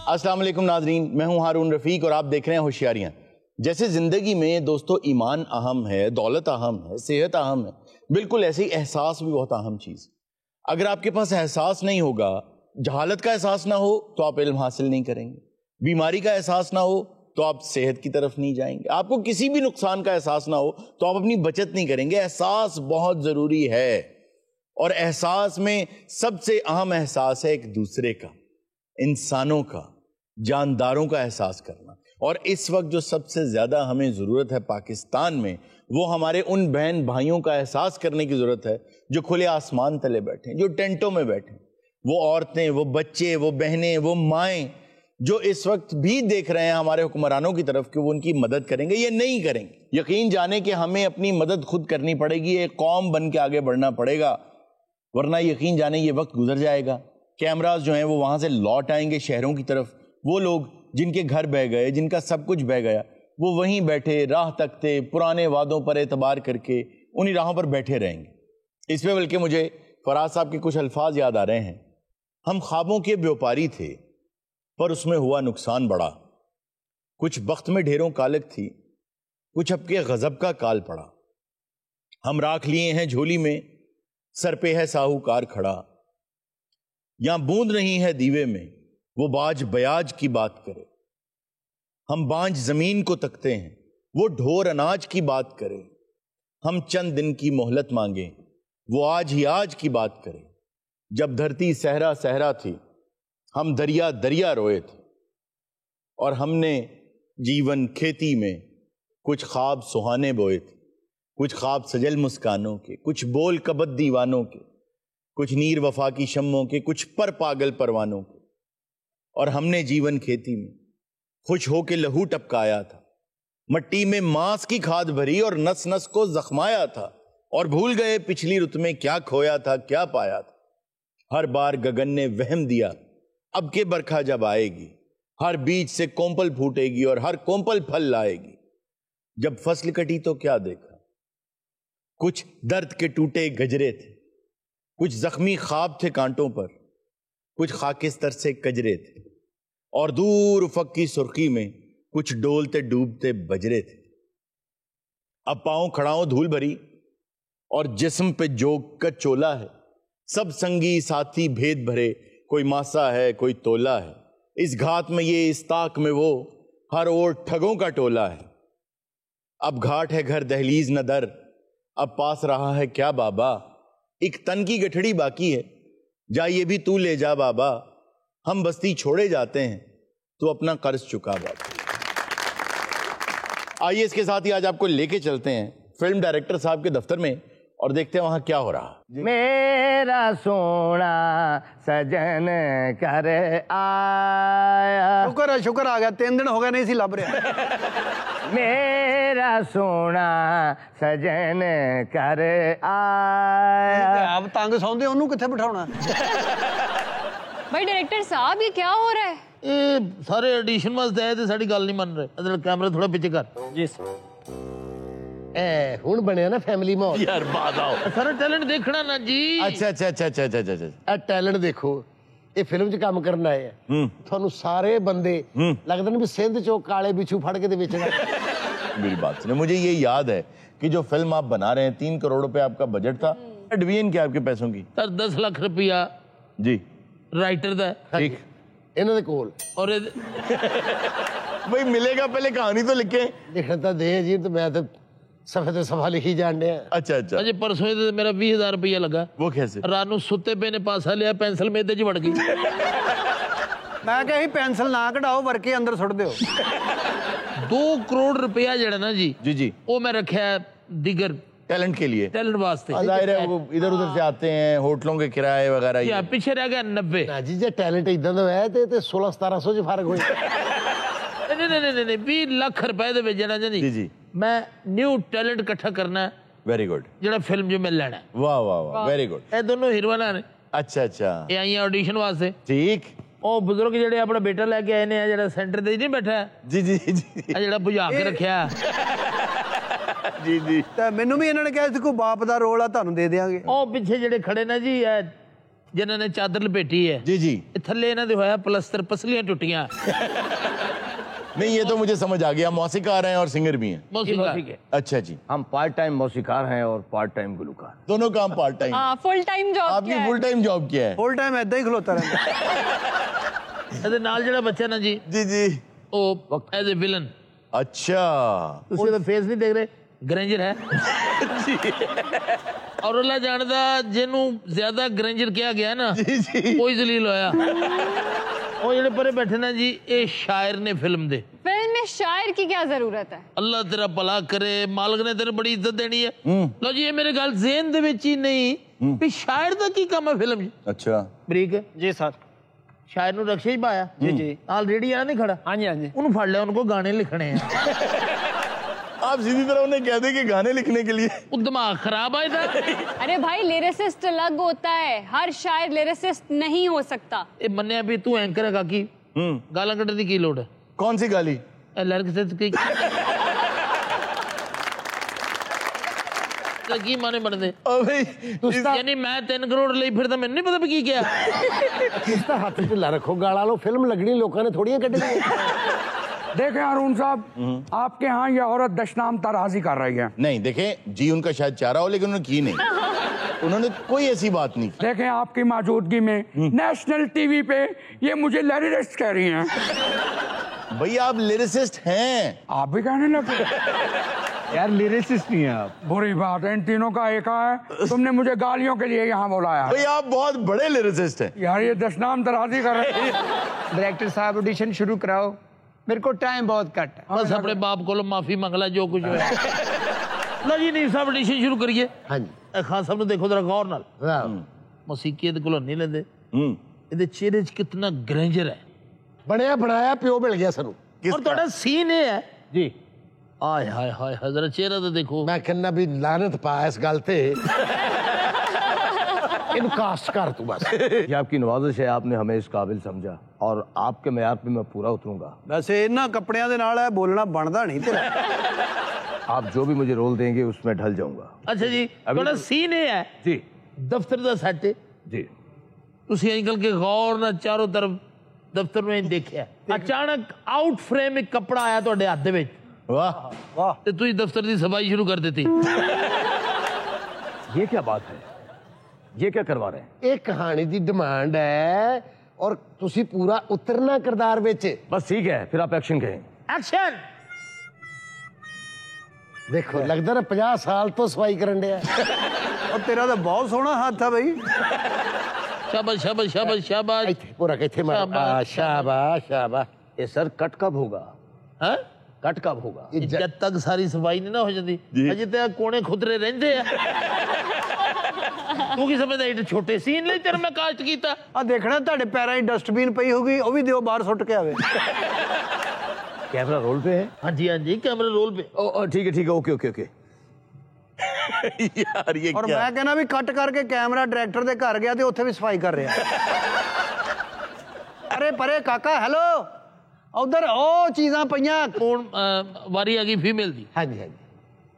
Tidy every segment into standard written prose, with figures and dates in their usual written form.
अस्सलाम वालेकुम नाजरीन, मैं हूं हारून रफीक और आप देख रहे हैं होशियारियां। जैसे जिंदगी में दोस्तों ईमान अहम है, दौलत अहम है, सेहत अहम है, बिल्कुल ऐसे ही एहसास भी बहुत अहम चीज। अगर आपके पास एहसास नहीं होगा, जहालत का एहसास ना हो तो आप इल्म हासिल नहीं करेंगे, बीमारी का एहसास ना हो तो आप सेहत की तरफ नहीं जाएंगे, आपको किसी भी नुकसान का एहसास ना हो तो आप अपनी बचत नहीं करेंगे। एहसास बहुत जरूरी है और एहसास में सबसे अहम एहसास है एक दूसरे का, इंसानों का, जानदारों का एहसास करना। और इस वक्त जो सबसे ज्यादा हमें जरूरत है पाकिस्तान में, वो हमारे उन बहन भाइयों का एहसास करने की जरूरत है जो खुले आसमान तले बैठे, जो टेंटों में बैठे, वो औरतें, वो बच्चे, वो बहनें, वो माएं जो इस वक्त भी देख रहे हैं हमारे हुक्मरानों की तरफ कि वो उनकी मदद करेंगे या नहीं करेंगे। यकीन जाने कि हमें अपनी मदद खुद करनी पड़ेगी, एक कौम बन के आगे बढ़ना पड़ेगा, वरना यकीन जाने ये वक्त गुजर जाएगा। कैमरास जो हैं वो वहां से लौट आएंगे शहरों की तरफ, वो लोग जिनके घर बह गए, जिनका सब कुछ बह गया, वो वहीं बैठे राह तकते पुराने वादों पर एतबार करके उन्हीं राहों पर बैठे रहेंगे। इसमें बल्कि मुझे फराज साहब के कुछ अल्फाज याद आ रहे हैं। हम ख्वाबों के व्यापारी थे पर उसमें हुआ नुकसान बड़ा, कुछ बख्त में ढेरों कालक थी, कुछ अपके गजब का काल पड़ा। हम राख लिए हैं झोली में, सर पे है साहूकार खड़ा, यहां बूंद नहीं है दीवे में, वो बाज बयाज की बात करे। हम बांझ जमीन को तकते हैं, वो ढोर अनाज की बात करे। हम चंद दिन की मोहलत मांगे, वो आज ही आज की बात करे। जब धरती सहरा सहरा थी, हम दरिया दरिया रोए थे, और हमने जीवन खेती में कुछ ख्वाब सुहाने बोए थे, कुछ ख्वाब सजल मुस्कानों के, कुछ बोल कबद दीवानों के, कुछ नीर वफा की शम्मों के, कुछ पर पागल परवानों के। और हमने जीवन खेती में खुश होके लहू टपकाया था, मट्टी में मांस की खाद भरी और नस नस को जख्माया था, और भूल गए पिछली रुत में क्या खोया था क्या पाया था। हर बार गगन ने वहम दिया अब के बरखा जब आएगी, हर बीज से कोंपल फूटेगी और हर कोंपल फल लाएगी। जब फसल कटी तो क्या देखा, कुछ दर्द के टूटे गजरे थे, कुछ जख्मी ख्वाब थे कांटों पर, कुछ खाकिस्तर से कजरे थे, और दूर उफक की सुर्खी में कुछ डोलते डूबते बजरे थे। अब पांव खड़ाओं धूल भरी और जिस्म पे जोग का चोला है, सब संगी साथी भेद भरे, कोई मासा है कोई तोला है। इस घात में ये इस ताक में वो, हर ओर ठगों का टोला है। अब घाट है घर दहलीज न दर, अब पास रहा है क्या बाबा। एक तन की गठड़ी बाकी है, जा ये भी तू ले जा बाबा। हम बस्ती छोड़े जाते हैं, तू अपना कर्ज चुका बाबा। आइए इसके साथ ही आज आपको लेके चलते हैं फिल्म डायरेक्टर साहब के दफ्तर में और देखते हैं वहां क्या हो रहा है। मेरा सोना सजन कर आया। शुक्र आ गया, 3 दिन हो गए नहीं सी लभ रहा। मेरा सोना सजन कर आया। आप तंग सौंदे, ओनू किथे बिठाउणा? भाई डायरेक्टर साहब ये क्या हो रहा है? ये सारे ऑडिशन वास्ते आए थे, साड़ी गल नहीं मन रहे। इधर कैमरा थोड़ा पीछे कर। जी हुण बनया ना फैमिली माहौल। यार बात आओ, सारा टैलेंट देखना ना जी। अच्छा अच्छा अच्छा अच्छा अच्छा अच्छा टैलेंट देखो, ये फिल्म च काम करना है। थानू सारे बंदे लगदे ने भी सिंध चो काले बिच्छू फड़ के दे बेचना। मेरी बात सुनिए, मुझे ये याद है कि जो फिल्म आप बना रहे हैं 3 करोड़ रुपए आपका बजट था। डिवीजन क्या आपके पैसों की? सर 10 लाख रुपया जी राइटर दा, ठीक, इन्हां दे कोल। और भाई मिलेगा, पहले कहानी तो लिखे। लिखता दे जी, तो मैं तो सफे ते सफा लिखी जाने। अच्छा अच्छा, अजे परसों तो मेरा 20,000 रुपया लगा। वो कैसे? रात नूं सुते पे ने पासा लिया, पेंसिल मेदे च वड़ गई। मैं कही पेंसिल ना कढ़ाओ, वर्के अंदर सुट दो। 2 करोड़ रुपया जड़ा ना जी, जी जी, वो मैं रखा दिगर टैलेंट के लिए, टैलेंट वास्ते। जाहिर है वो इधर उधर से आते हैं, होटलों के किराए वगैरह। या पीछे रह गया 90। ना जी, जे टैलेंट इदां दा है ते 1600-1700 च फर्क होई। नहीं 20 लाख रुपए दे विच ना जी जी, मैं न्यू टैलेंट इकट्ठा करना है। वेरी गुड, जेड़ा फिल्म जो मैं लेना है। वाह वाह वाह, वेरी गुड। ये दोनों हीरोइना ने। अच्छा अच्छा, ये आई ऑडिशन वास्ते। ठीक। ओ बुजुर्ग जेड़े अपना बेटा लेके आए ने, जेड़ा सेंटर ते नहीं बैठा है जी जी जी, जेड़ा बुझा के रखया। जी जी, ਤੇ ਮੈਨੂੰ ਵੀ ਇਹਨਾਂ ਨੇ ਕਿਹਾ ਸੀ ਕੋਈ ਬਾਪ ਦਾ ਰੋਲ ਆ ਤੁਹਾਨੂੰ ਦੇ ਦੇਾਂਗੇ। ओ पीछे जेड़े खड़े ना जी जिन्हां ने चादर लपेटी है जी जी। थल्ले इन्हां दे होया प्लस्तर, पसलियां टुटियां। नहीं ये तो मुझे समझ आ गया, मौसीकार हैं और सिंगर भी हैं। मौसीकी अच्छा जी। हम पार्ट टाइम मौसीकार हैं और पार्ट टाइम गुलकार। दोनों काम पार्ट टाइम। हाँ, फुल टाइम जॉब आपकी फुल टाइम जॉब क्या है? फुल टाइम ऐदा ही खलोता रहंदा। ਇਹਦੇ ਨਾਲ ਜਿਹੜਾ ਬੱਚਾ ਨਾ ਜੀ जी जी। ਉਹ ਐਜ਼ ਅ ਵਿਲਨ। अच्छा। ਤੁਸੀਂ ਉਹਦਾ ਫੇਸ ਨਹੀਂ ਦੇਖ ਰਹੇ, ਗਰੈਂਜਰ ਹੈ ਔਰ ਅੱਲਾ ਜਾਣਦਾ ਜਿਹਨੂੰ ਜ਼ਿਆਦਾ ਗਰੈਂਜਰ ਕਿਹਾ ਗਿਆ ਨਾ ਕੋਈ ਜ਼ਲੀਲ ਹੋਇਆ। ਉਹ ਜਿਹੜੇ ਪਰੇ ਬੈਠੇ ਨਾ ਜੀ ਇਹ ਸ਼ਾਇਰ ਨੇ ਫਿਲਮ ਦੇ। फिल्म में शायर की क्या जरूरत है? ਅੱਲਾ ਤੇਰਾ ਭਲਾ ਕਰੇ, ਮਾਲਕ ਨੇ ਤੈਨੂੰ ਬੜੀ ਇੱਜ਼ਤ ਦੇਣੀ ਹੈ। ਲਓ ਜੀ ਇਹ ਮੇਰੇ ਗੱਲ ਜ਼ੇਨ ਦੇ ਵਿੱਚ ਹੀ ਨਹੀਂ ਵੀ ਸ਼ਾਇਰ ਦਾ ਕੀ ਕੰਮ ਹੈ ਫਿਲਮ 'ਚ। अच्छा। ਬਰੀਕ जी सर। ਸ਼ਾਇਰ ਨੂੰ ਰਕਸ਼ੇ 'ਚ ਪਾਇਆ जी जी। ਆਲਰੇਡੀ ਆ ਨਹੀਂ ਖੜਾ, हाँ जी हाँ जी। ਉਹਨੂੰ ਫੜ ਲਿਆ, ਉਹਨੂੰ ਕੋ ਗਾਣੇ ਲਿਖਣੇ ਆ। आप सीधी तरह उन्हें कह दें कि गाने लिखने के लिए। ਉਹ ਦਿਮਾਗ ਖਰਾਬ ਆ ਇਹਦਾ। अरे भाई लिरिसिस्ट अलग होता है, हर शायर लिरिसिस्ट नहीं हो सकता। ਇਹ ਮੰਨਿਆ ਵੀ ਤੂੰ ਐਂਕਰ ਹੈ ਕਾਕੀ, ਗਾਲਾਂ ਕੱਢਣ ਦੀ ਕੀ ਲੋੜ ਹੈ? कौन सी गाली? ਇਹ ਲਿਰਿਕਸ ਕੀ ਕੀ ਮਾਨੇ ਬਣਦੇ? ਯਾਨੀ ਮੈਂ 3 ਕਰੋੜ ਲਈ ਫਿਰਦਾ, ਮੈਨੂੰ ਨਹੀਂ ਪਤਾ ਵੀ ਕੀ ਕਿਹਾ। ਤੁਸੀਂ ਤਾਂ ਹੱਥ ਢਿੱਲਾ ਰੱਖੋ, ਗਾਲਾਂ ਲੋ, ਫਿਲਮ ਲੱਗਣੀ, ਲੋਕਾਂ ਨੇ ਥੋੜੀਆਂ ਕੱਢਣੀਆਂ। देखें अरुण साहब, आपके यहाँ ये औरत दशनाम तराजी कर रही है। नहीं देखें जी, उनका शायद चाह रहा हो लेकिन उन्होंने की नहीं। उन्होंने कोई ऐसी बात नहीं की। देखें आपकी मौजूदगी में नेशनल टीवी पे ये मुझे लिरिसिस्ट कह रही हैं। भैया आप लिरिसिस्ट हैं। आप भी कहने लगे? यार लिरिसिस्ट नहीं है आप। बुरी बात है, इन तीनों का एक है। तुमने मुझे गालियों के लिए यहाँ बुलाया। भैया आप बहुत बड़े लिरिसिस्ट हैं। यार ये दशनाम तराजी कर रही है। डायरेक्टर साहब ऑडिशन शुरू कराओ, मेरे को टाइम बहुत कट है। बस अपने बाप को माफी मंग ला जो कुछ होया। लो जी नहीं साहब ऑडिशन शुरू करिए। हाँ जी। ਇਹ ਖਾਨ ਸਾਹਿਬ ਨੂੰ ਦੇਖੋ ਜ਼ਰਾ ਗੌਰ ਨਾਲ। ਵਾਹ। ਮੌਸੀਕੀ ਇਹਦੇ ਕੋਲੋਂ ਨਹੀਂ ਲੈਂਦੇ। ਇਹਦੇ ਚਿਹਰੇ 'ਚ ਕਿੰਨਾ ਗਰੈਂਜਰ ਹੈ। ਬਣਿਆ ਬਣਾਇਆ ਪਿਓ ਮਿਲ ਗਿਆ ਸਾਨੂੰ। ਔਰ ਤੁਹਾਡਾ ਸੀਨ ਇਹ ਹੈ ਜੀ। ਆਏ ਹਾਏ ਹਾਏ ਹਾਏ, ਜ਼ਰਾ ਚਿਹਰਾ ਤਾਂ ਦੇਖੋ। ਮੈਂ ਕਹਿੰਦਾ ਵੀ ਲਾਨਤ ਪਾ ਇਸ ਗੱਲ ਤੇ। ਇਹਨੂੰ ਕਾਸਟ ਕਰ ਤੂੰ बस। ये आपकी नवाजिश है, आपने हमें इस काबिल समझा और आपके मैयार पे मैं पूरा उतरूंगा। वैसे इन्हां कपड़ियां दे नाल है बोलना बनदा नहीं तेरा। आप जो भी मुझे रोल देंगे उसमें ढल जाऊंगा। ਅੱਛਾ ਜੀ ਤੁਹਾਡਾ ਸੀਨ ਇਹ ਹੈ जी ਦਫ਼ਤਰ ਦਾ ਸੈੱਟ ਹੈ। जी। ਤੁਸੀਂ ਅੰਕਲ ਕੇ ਗੌਰ ਨਾਲ ਚਾਰੋਂ ਤਰਫ ਦਫ਼ਤਰ ਨੂੰ ਦੇਖਿਆ, ਅਚਾਨਕ ਆਊਟ ਫਰੇਮ ਇੱਕ ਕੱਪੜਾ ਆਇਆ ਤੁਹਾਡੇ ਹੱਥ ਦੇ ਵਿੱਚ। वाह वाह। ਤੇ ਤੁਸੀਂ ਦਫ਼ਤਰ ਦੀ ਸਫਾਈ ਸ਼ੁਰੂ ਕਰ ਦਿੱਤੀ। ये क्या बात है, ये क्या करवा रहे हैं? ਇਹ ਕਹਾਣੀ ਦੀ ਡਿਮਾਂਡ ਹੈ ਔਰ ਤੁਸੀਂ ਪੂਰਾ ਉਤਰਨਾ ਕਿਰਦਾਰ ਵਿੱਚ। बस ठीक है, फिर आप एक्शन कहें। ਐਕਸ਼ਨ। ਦੇਖੋ ਲੱਗਦਾ ਨਾ 50 ਸਾਲ ਤੋਂ ਸਫਾਈ ਕਰਨ ਡਿਆ। और तेरा तो बहुत सोहना हाथ है भाई। शाबाश शाबाश शाबाश शाबाश। ਇੱਥੇ ਪੂਰਾ ਕਿੱਥੇ ਮਾਰ। ਸ਼ਾਬਾਸ਼। ਸ਼ਾਬਾਸ਼ ਸ਼ਾਬਾਸ਼। ये सर कट कब होगा? ਹੈ कट कब होगा? ਜਦ ਤੱਕ ਸਾਰੀ ਸਫਾਈ ਨਹੀਂ ਨਾ ਹੋ ਜਾਂਦੀ ਅਜੇ ਤੇ ਕੋਨੇ ਖੁਦਰੇ ਰਹਿੰਦੇ ਆ। ਤੂੰ ਕੀ ਸਮਝਦਾ ਇਹ ਛੋਟੇ ਸੀਨ ਲਈ ਤੇਰਾ ਮੈਂ ਕਾਸਟ ਕੀਤਾ? आ देखना ਤੁਹਾਡੇ ਪੈਰਾਂ 'ਚ ਡਸਟਬਿਨ ਪਈ ਹੋਗੀ, ਉਹ ਵੀ ਦਿਓ ਬਾਹਰ ਸੁੱਟ ਕੇ ਆਵੇ। कैमरा रोल पे है? ਹਾਂਜੀ ਹਾਂਜੀ ਕੈਮਰਾ ਰੋਲ पे। ठीक है ओके ओके ओके। यार ये और क्या? मैं कहना भी कट करके कैमरा डायरेक्टर दे घर गया ते उत्थे भी सफाई कर रहा। अरे परे काका हेलो, उधर ओ चीज़ां पईयां। ਹੁਣ ਵਾਰੀ ਆ ਗਈ ਫੀਮੇਲ ਦੀ। ਹਾਂਜੀ ਹਾਂਜੀ।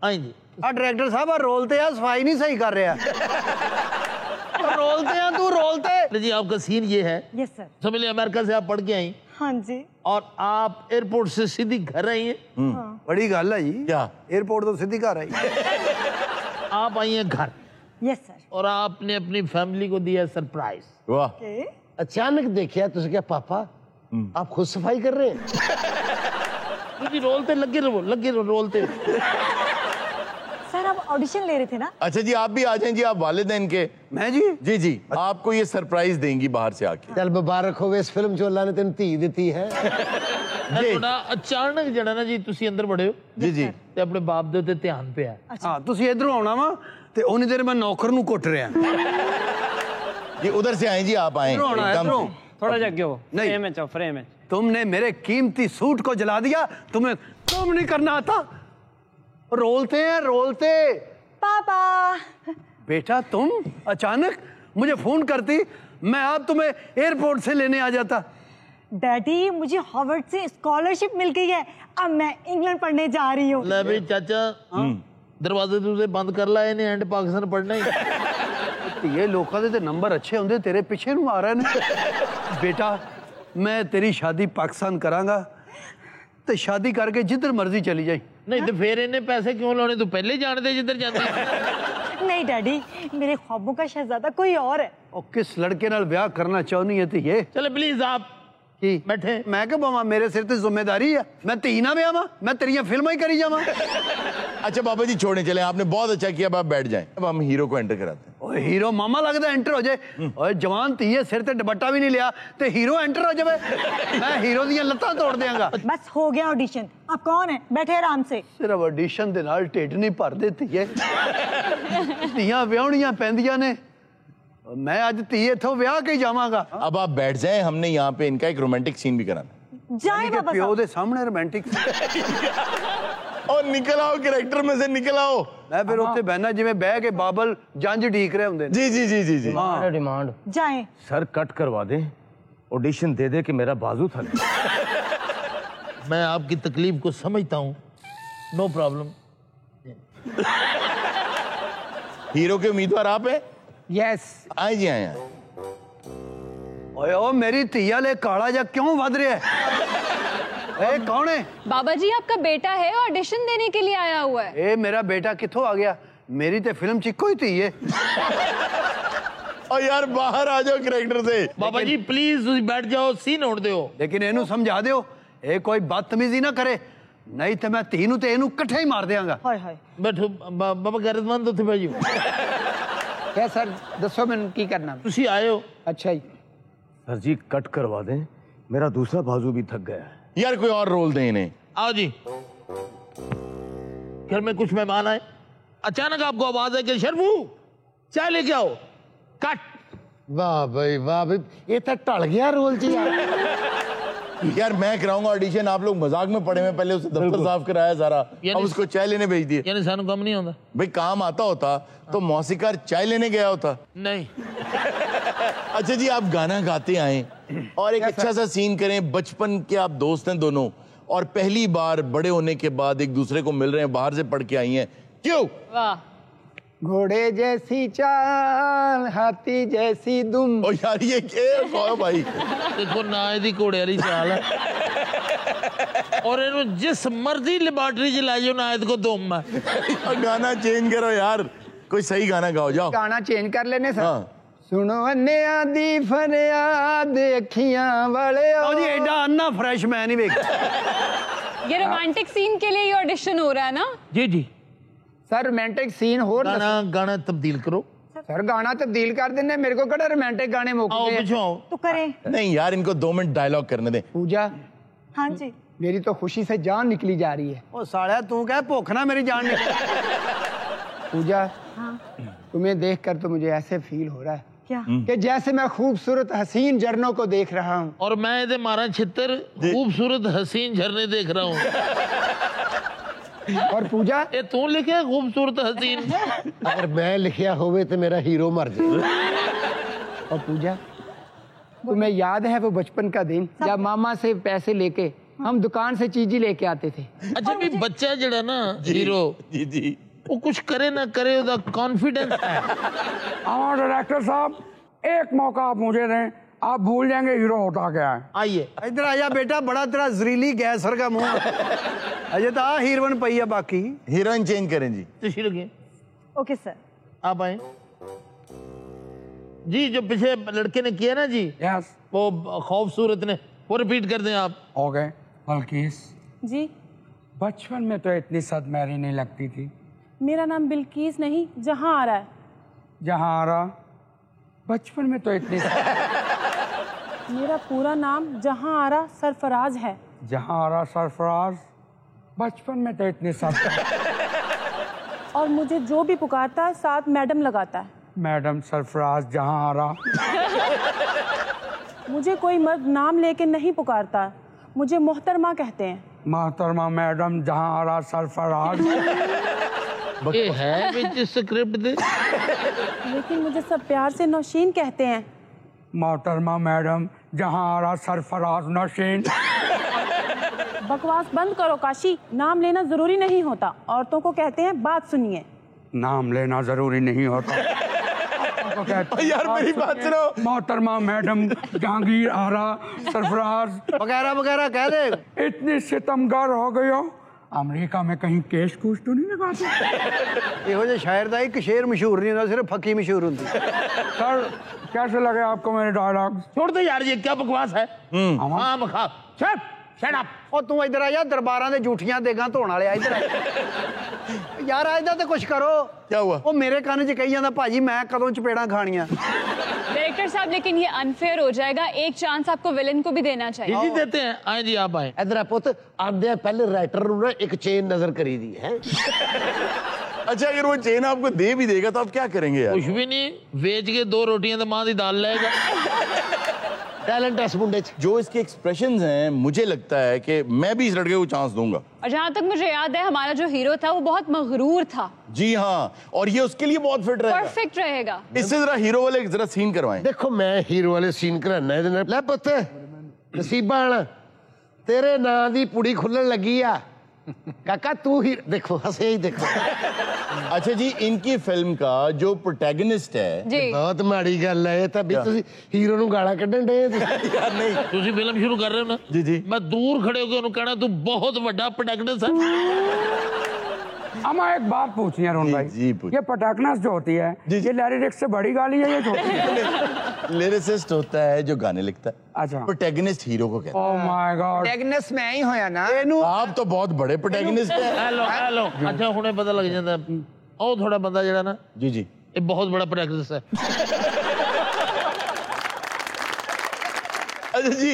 ਹਾਂਜੀ आ डायरेक्टर साहब आ रोल ते आ सफाई नहीं सही कर रहा। रोल ते आ तू रोल ते। जी आपका सीन ये है। Yes sir. समझ लिया अमेरिका से आप पढ़ के आई हाँ जी। और आप एयरपोर्ट से सीधी घर आई हैं। बड़ी गल है जी। क्या? एयरपोर्ट तो सीधी घर आई। आप आई हैं घर यस सर। और आपने अपनी फैमिली को दिया सरप्राइज। वाह। अचानक देखा तुझे क्या पापा आप खुद सफाई कर रहे हैं? जी रोलते लगे रहो रोलते। सर आप ऑडिशन ले रहे थे ना? अच्छा जी आप भी आ जाएं जी, आप वालिदैन के। मैं जी जी जी आपको ये सरप्राइज देंगी बाहर से आके। चल मुबारक हो इस फिल्म जो अल्लाह ने तेन धी दी है। थोड़ा अचानक जड़ा ना जी तुसी अंदर बड़े हो जी जी ते अपने बाप दे उत्ते ध्यान पिया। हाँ तुसी इधरों आना वा ते उन्नी देर मैं नौकर नू कुट रहा। जी उधर से आए जी, आप आए इधरों आना, एकदम इधरों। से। थोड़ा जग हो नहीं। फ्रेम में चलो फ्रेम में। तुमने मेरे कीमती सूट को जला दिया, तुम्हें तुम नहीं करना आता। रोलते हैं रोलते। पापा बेटा तुम अचानक मुझे फोन करती, मैं आप तुम्हें एयरपोर्ट से लेने आ जाता। डैडी मुझे हार्वर्ड से स्कॉलरशिप मिल गई है, अब मैं इंग्लैंड पढ़ने जा रही हूँ। ले भाई चाचा दरवाजे तुझे बंद कर ला, इन्हें एंड पाकिस्तान पढ़ना ही। ये लोगों के नंबर अच्छे होंगे, तेरे पीछे नूं आ रहे ने। बेटा मैं तेरी शादी पाकिस्तान करांगा ते शादी करके जिधर मर्जी चली जाए। नहीं तो फिर इन्हें पैसे क्यों लाने, तू पहले जान दे जिधर जाती। नहीं डैडी, मेरे ख्वाबों का शहजादा कोई और है। और किस लड़के नाल ब्याह करना चाहनी है ती ये? चले प्लीज आप की बैठे। मैं क्या बावा, मेरे सिर ते जिम्मेदारी है, मैं ती ना ब्याह मैं तेरिया फिल्मां ही करी जावा। अच्छा बाबा जी छोड़े चले, आपने बहुत अच्छा किया, अब आप बैठ जाएं। अब हम हीरो को एंटर कराते हैं। ओए हीरो मामा लगता एंटर हो जाए। ओए जवान धी है, सिर ते दुपट्टा भी नहीं लिया ते हीरो एंटर हो जाए। मैं हीरो दी लत्तां तोड़ देंगा। बस हो गया ऑडिशन, अब कौन है? बैठे आराम से। सिर्फ ऑडिशन दे नाल ढिड नहीं भर देती है। धीयां व्याहणियां पैंदियां ने, मैं आज धी इथों ब्याह के जावांगा। अब आप बैठ जाएं, हमने यहाँ पे इनका एक रोमांटिक सीन भी कराना। जाए बाबा प्यो साहब। दे सामने रोमांटिक। और निकल आओ, कैरेक्टर में से निकल आओ। मैं फिर उत्ते बहना जिवें बह के बाबल जंज ढीक रहे होंगे। जी जी जी जी जी। डिमांड जाए। सर कट करवा दे, ऑडिशन दे दे कि मेरा बाजू थले। मैं आपकी तकलीफ को समझता हूँ, नो प्रॉब्लम। हीरो के उम्मीदवार आप हैं? यस। आए जी आए। ओए ओ मेरी धीया ले काला जा क्यों वध रहा है? ए कौन है? बाबा जी आपका बेटा है, ऑडिशन देने के लिए आया हुआ है। ए मेरा बेटा किथों आ गया? मेरी ते फिल्म च कोई धी है। और यार बाहर आ जाओ कैरेक्टर से। बाबा जी प्लीज बैठ जाओ, सीन होड़ दो। लेकिन एनू समझा दियो, ए कोई बदतमीजी ना करे, नहीं तो मैं धी नू ते एनू इकट्ठे ही मार देंगा। हाय हाय। बैठो बाबा गैरतमंद उत्थे भाई क्या सर दसो मैंने की करना? तुसी आए हो। अच्छा जी। सर जी कट करवा दे, मेरा दूसरा बाजू भी थक गया है। यार कोई और रोल दें इन्हें। आओ जी। घर में कुछ मेहमान आए, अचानक आपको आवाज है कि शर्मू चाय लेके आओ। कट। वाह भाई वाह भाई, ये तो टल गया रोल जी यार। यार मैं कराऊंगा ऑडिशन, आप लोग मजाक में पड़े हुए, पहले उसे दफ्तर साफ कराया सारा, अब उसको चाय लेने भेज दिए। यानी सानू कम नहीं होता भाई काम आता होता तो मौसीकार चाय लेने गया होता। नहीं। अच्छा जी आप गाना गाते आए और एक अच्छा सा सीन करें, बचपन के आप दोस्त हैं दोनों और पहली बार बड़े होने के बाद एक दूसरे को मिल रहे हैं, बाहर से पढ़ के आई हैं, क्यों? वाह। घोड़े जैसी चाल, हाथी जैसी दुम। ओ यार ये क्या कहो भाई। देखो ना यदि घोड़े वाली चाल है और इन्हों जिस मर्जी लेबॉर्टरी च लाई ना को दुम है। गाना चेंज करो यार, कोई सही गाना गाओ जाओ। गाना चेंज कर लेने सर। हाँ। सुनो अन्या दी फरियाद अखियां वाले। आओ जी, एडा अन्ना फ्रेश मैं नहीं वेख। ये रोमांटिक सीन के लिए ही ऑडिशन हो रहा है ना? जी जी। सर रोमांटिक सीन हो गाना तब्दील करो। सर गाना तब्दील कर देने, मेरे को कड़ा रोमांटिक गाने आओ मुकते हैं। पीछे आओ। तो करें। नहीं यार इनको 2 मिनट डायलॉग करने दें। पूजा हाँ जी। मेरी तो खुशी से जान निकली जा रही है। ओ सालिया तू कह भूख ना मेरी जान निकले। पूजा हाँ। तुम्हें देखकर तो मुझे ऐसे फील हो रहा है क्या? कि जैसे मैं खूबसूरत हसीन झरनों को देख रहा हूँ। और मैं इधर मारा छितर खूबसूरत हसीन झरने देख रहा हूँ। और पूजा ये तू लिखे खूबसूरत हसीन? अगर मैं लिखिया होवे तो मेरा हीरो मर जाए। और पूजा तुम्हें याद है वो बचपन का दिन जब मामा से पैसे लेके हम दुकान से चीजें लेके आते थे? अच्छा भी बच्चा जड़ा ना हीरो जी जी वो कुछ करे ना करे उसका कॉन्फिडेंस है। हाँ डायरेक्टर साहब, एक मौका आप मुझे दें, आप भूल जाएंगे हीरो होता क्या है। आइए इधर आया बेटा, बड़ा तेरा जहरीली गैस सर का मुंह। अजय तो हीरोइन पई है, बाकी हीरोइन चेंज करें जी। तशरीफ रखिए। Okay sir. आप आए जी। जो पीछे लड़के ने किया ना जी, यस वो खूबसूरत ने, वो रिपीट कर दें आप। हो गए। बल्किस जी बचपन में तो इतनी सदमेरी नहीं लगती थी। मेरा नाम बिल्किस नहीं जहां आ रहा है। जहाँ आ रहा, बचपन में तो इतनी मेरा पूरा नाम जहां आ रहा सरफराज है। जहाँ आ रहा सरफराज, बचपन में तो इतनी सब। और मुझे जो भी पुकारता है साथ मैडम लगाता है। मैडम सरफराज जहाँ आ रहा। मुझे कोई मर्द नाम लेके नहीं पुकारता, मुझे मोहतरमा कहते हैं। मोहतरमा मैडम जहाँ आ रहा सरफराज। ये है विच स्क्रिप्ट दे। लेकिन मुझे सब प्यार से नौशीन कहते हैं। मोहतरमा मैडम जहाँ आ रहा सरफराज नौशीन। बकवास बंद करो काशी, नाम लेना जरूरी नहीं होता। औरतों को कहते हैं बात सुनिए। नाम लेना जरूरी नहीं होता। आपको कहते यार मेरी बात सुनो। मोहतरमा मैडम, जहांगीर आरा, सरफराज वगैरह वगैरह कह दे। इतने सितमगार हो गए हो, अमेरिका में कहीं केस कूस तो नहीं लगाते? ਇਹੋ ਜਿਹੇ ਸ਼ਾਇਰ ਦਾ ਇੱਕ ਸ਼ੇਰ ਮਸ਼ਹੂਰ ਨਹੀਂ ਹੁੰਦਾ, ਸਿਰਫ ਫੱਕੀ मशहूर ਹੁੰਦੀ। सर कैसे लगे आपको मेरे डायलॉग? छोड़ दे यार, ये क्या बकवास है। हाँ मखा शट अप। ਉਹ ਤੂੰ ਇੱਧਰ ਆ ਜਾ, ਦਰਬਾਰਾਂ ਦੇ ਝੂਠੀਆਂ ਦੇਗਾਂ ਧੋਣ ਵਾਲੇ ਆ, ਇੱਧਰ ਆ ਯਾਰ। ਅੱਜ ਦਾ ਤੇ ਕੁਛ ਕਰੋ। क्या हुआ? ਉਹ ਮੇਰੇ ਕੰਨ 'ਚ ਕਹੀ ਜਾਂਦਾ ਭਾਜੀ मैं ਕਦੋਂ ਚਪੇੜਾਂ ਖਾਣੀਆਂ। डायरेक्टर साहब लेकिन ये अनफेयर हो जाएगा, एक चांस आपको विलन को भी देना चाहिए। जी देते हैं, आए जी आप आए। इधर आ पुत, आंदे पहले राइटर ਨੂੰ ਨਾ ਇੱਕ ਚੇਨ नजर करी दी है। अच्छा अगर वो चेन आपको दे भी देगा तो आप क्या करेंगे यार? कुछ भी नहीं, बेच के 2 रोटियां तो मां दी दाल लेगा। टैलेंट है इस मुंडे च। जो इसके एक्सप्रेशंस हैं, मुझे लगता है कि मैं भी इस लड़के को चांस दूंगा। और जहाँ तक मुझे याद है, हमारा जो हीरो था वो बहुत मगरूर था। जी हाँ, और ये उसके लिए बहुत फिट रहेगा। परफेक्ट रहेगा। इससे जरा हीरो वाले जरा सीन करवाएं। देखो मैं हीरो वाले सीन कराना है। ले पुत नसीबा तेरे नां दी पुड़ी खुलण लगी आ। काका तू ही देखो, हंसे ही देखो। अच्छा जी, इनकी फिल्म का जो प्रोटैगनिस्ट है, जी बहुत माड़ी गल है। ਤਾਂ ਵੀ ਤੁਸੀਂ ਹੀਰੋ ਨੂੰ ਗਾਲਾਂ ਕੱਢਣ ਡੇ यार नहीं, ਤੁਸੀਂ ਫਿਲਮ ਸ਼ੁਰੂ ਕਰ ਰਹੇ ਹੋ ਨਾ जी जी, ਮੈਂ ਦੂਰ ਖੜੇ ਹੋ ਕੇ ਉਹਨੂੰ ਕਹਿਣਾ ਤੂੰ ਬਹੁਤ ਵੱਡਾ ਪ੍ਰੋਟੈਗनिस्ट है। हमें एक बात पूछनी है अरुण भाई, जी पूछ। ये प्रोटैगनिस्ट जो होती है, ये लिरिक्स से बड़ी गाली है ये छोटी है? लिरिसिस्ट होता है जो गाने लिखता है। अच्छा। प्रोटैगनिस्ट हीरो को कहते ओह माय गॉड। प्रोटैगनिस्ट मैं ही होया ना। हैं। आप तो बहुत बड़े प्रोटैगनिस्ट हैं। हेलो अच्छा ਹੁਣੇ ਪਤਾ ਲੱਗ ਜਾਂਦਾ ਉਹ ਥੋੜਾ ਬੰਦਾ ਜਿਹੜਾ ਨਾ जी जी, ਇਹ ਬਹੁਤ ਬੜਾ ਪ੍ਰੈਕਟਿਸ ਹੈ। अच्छा जी,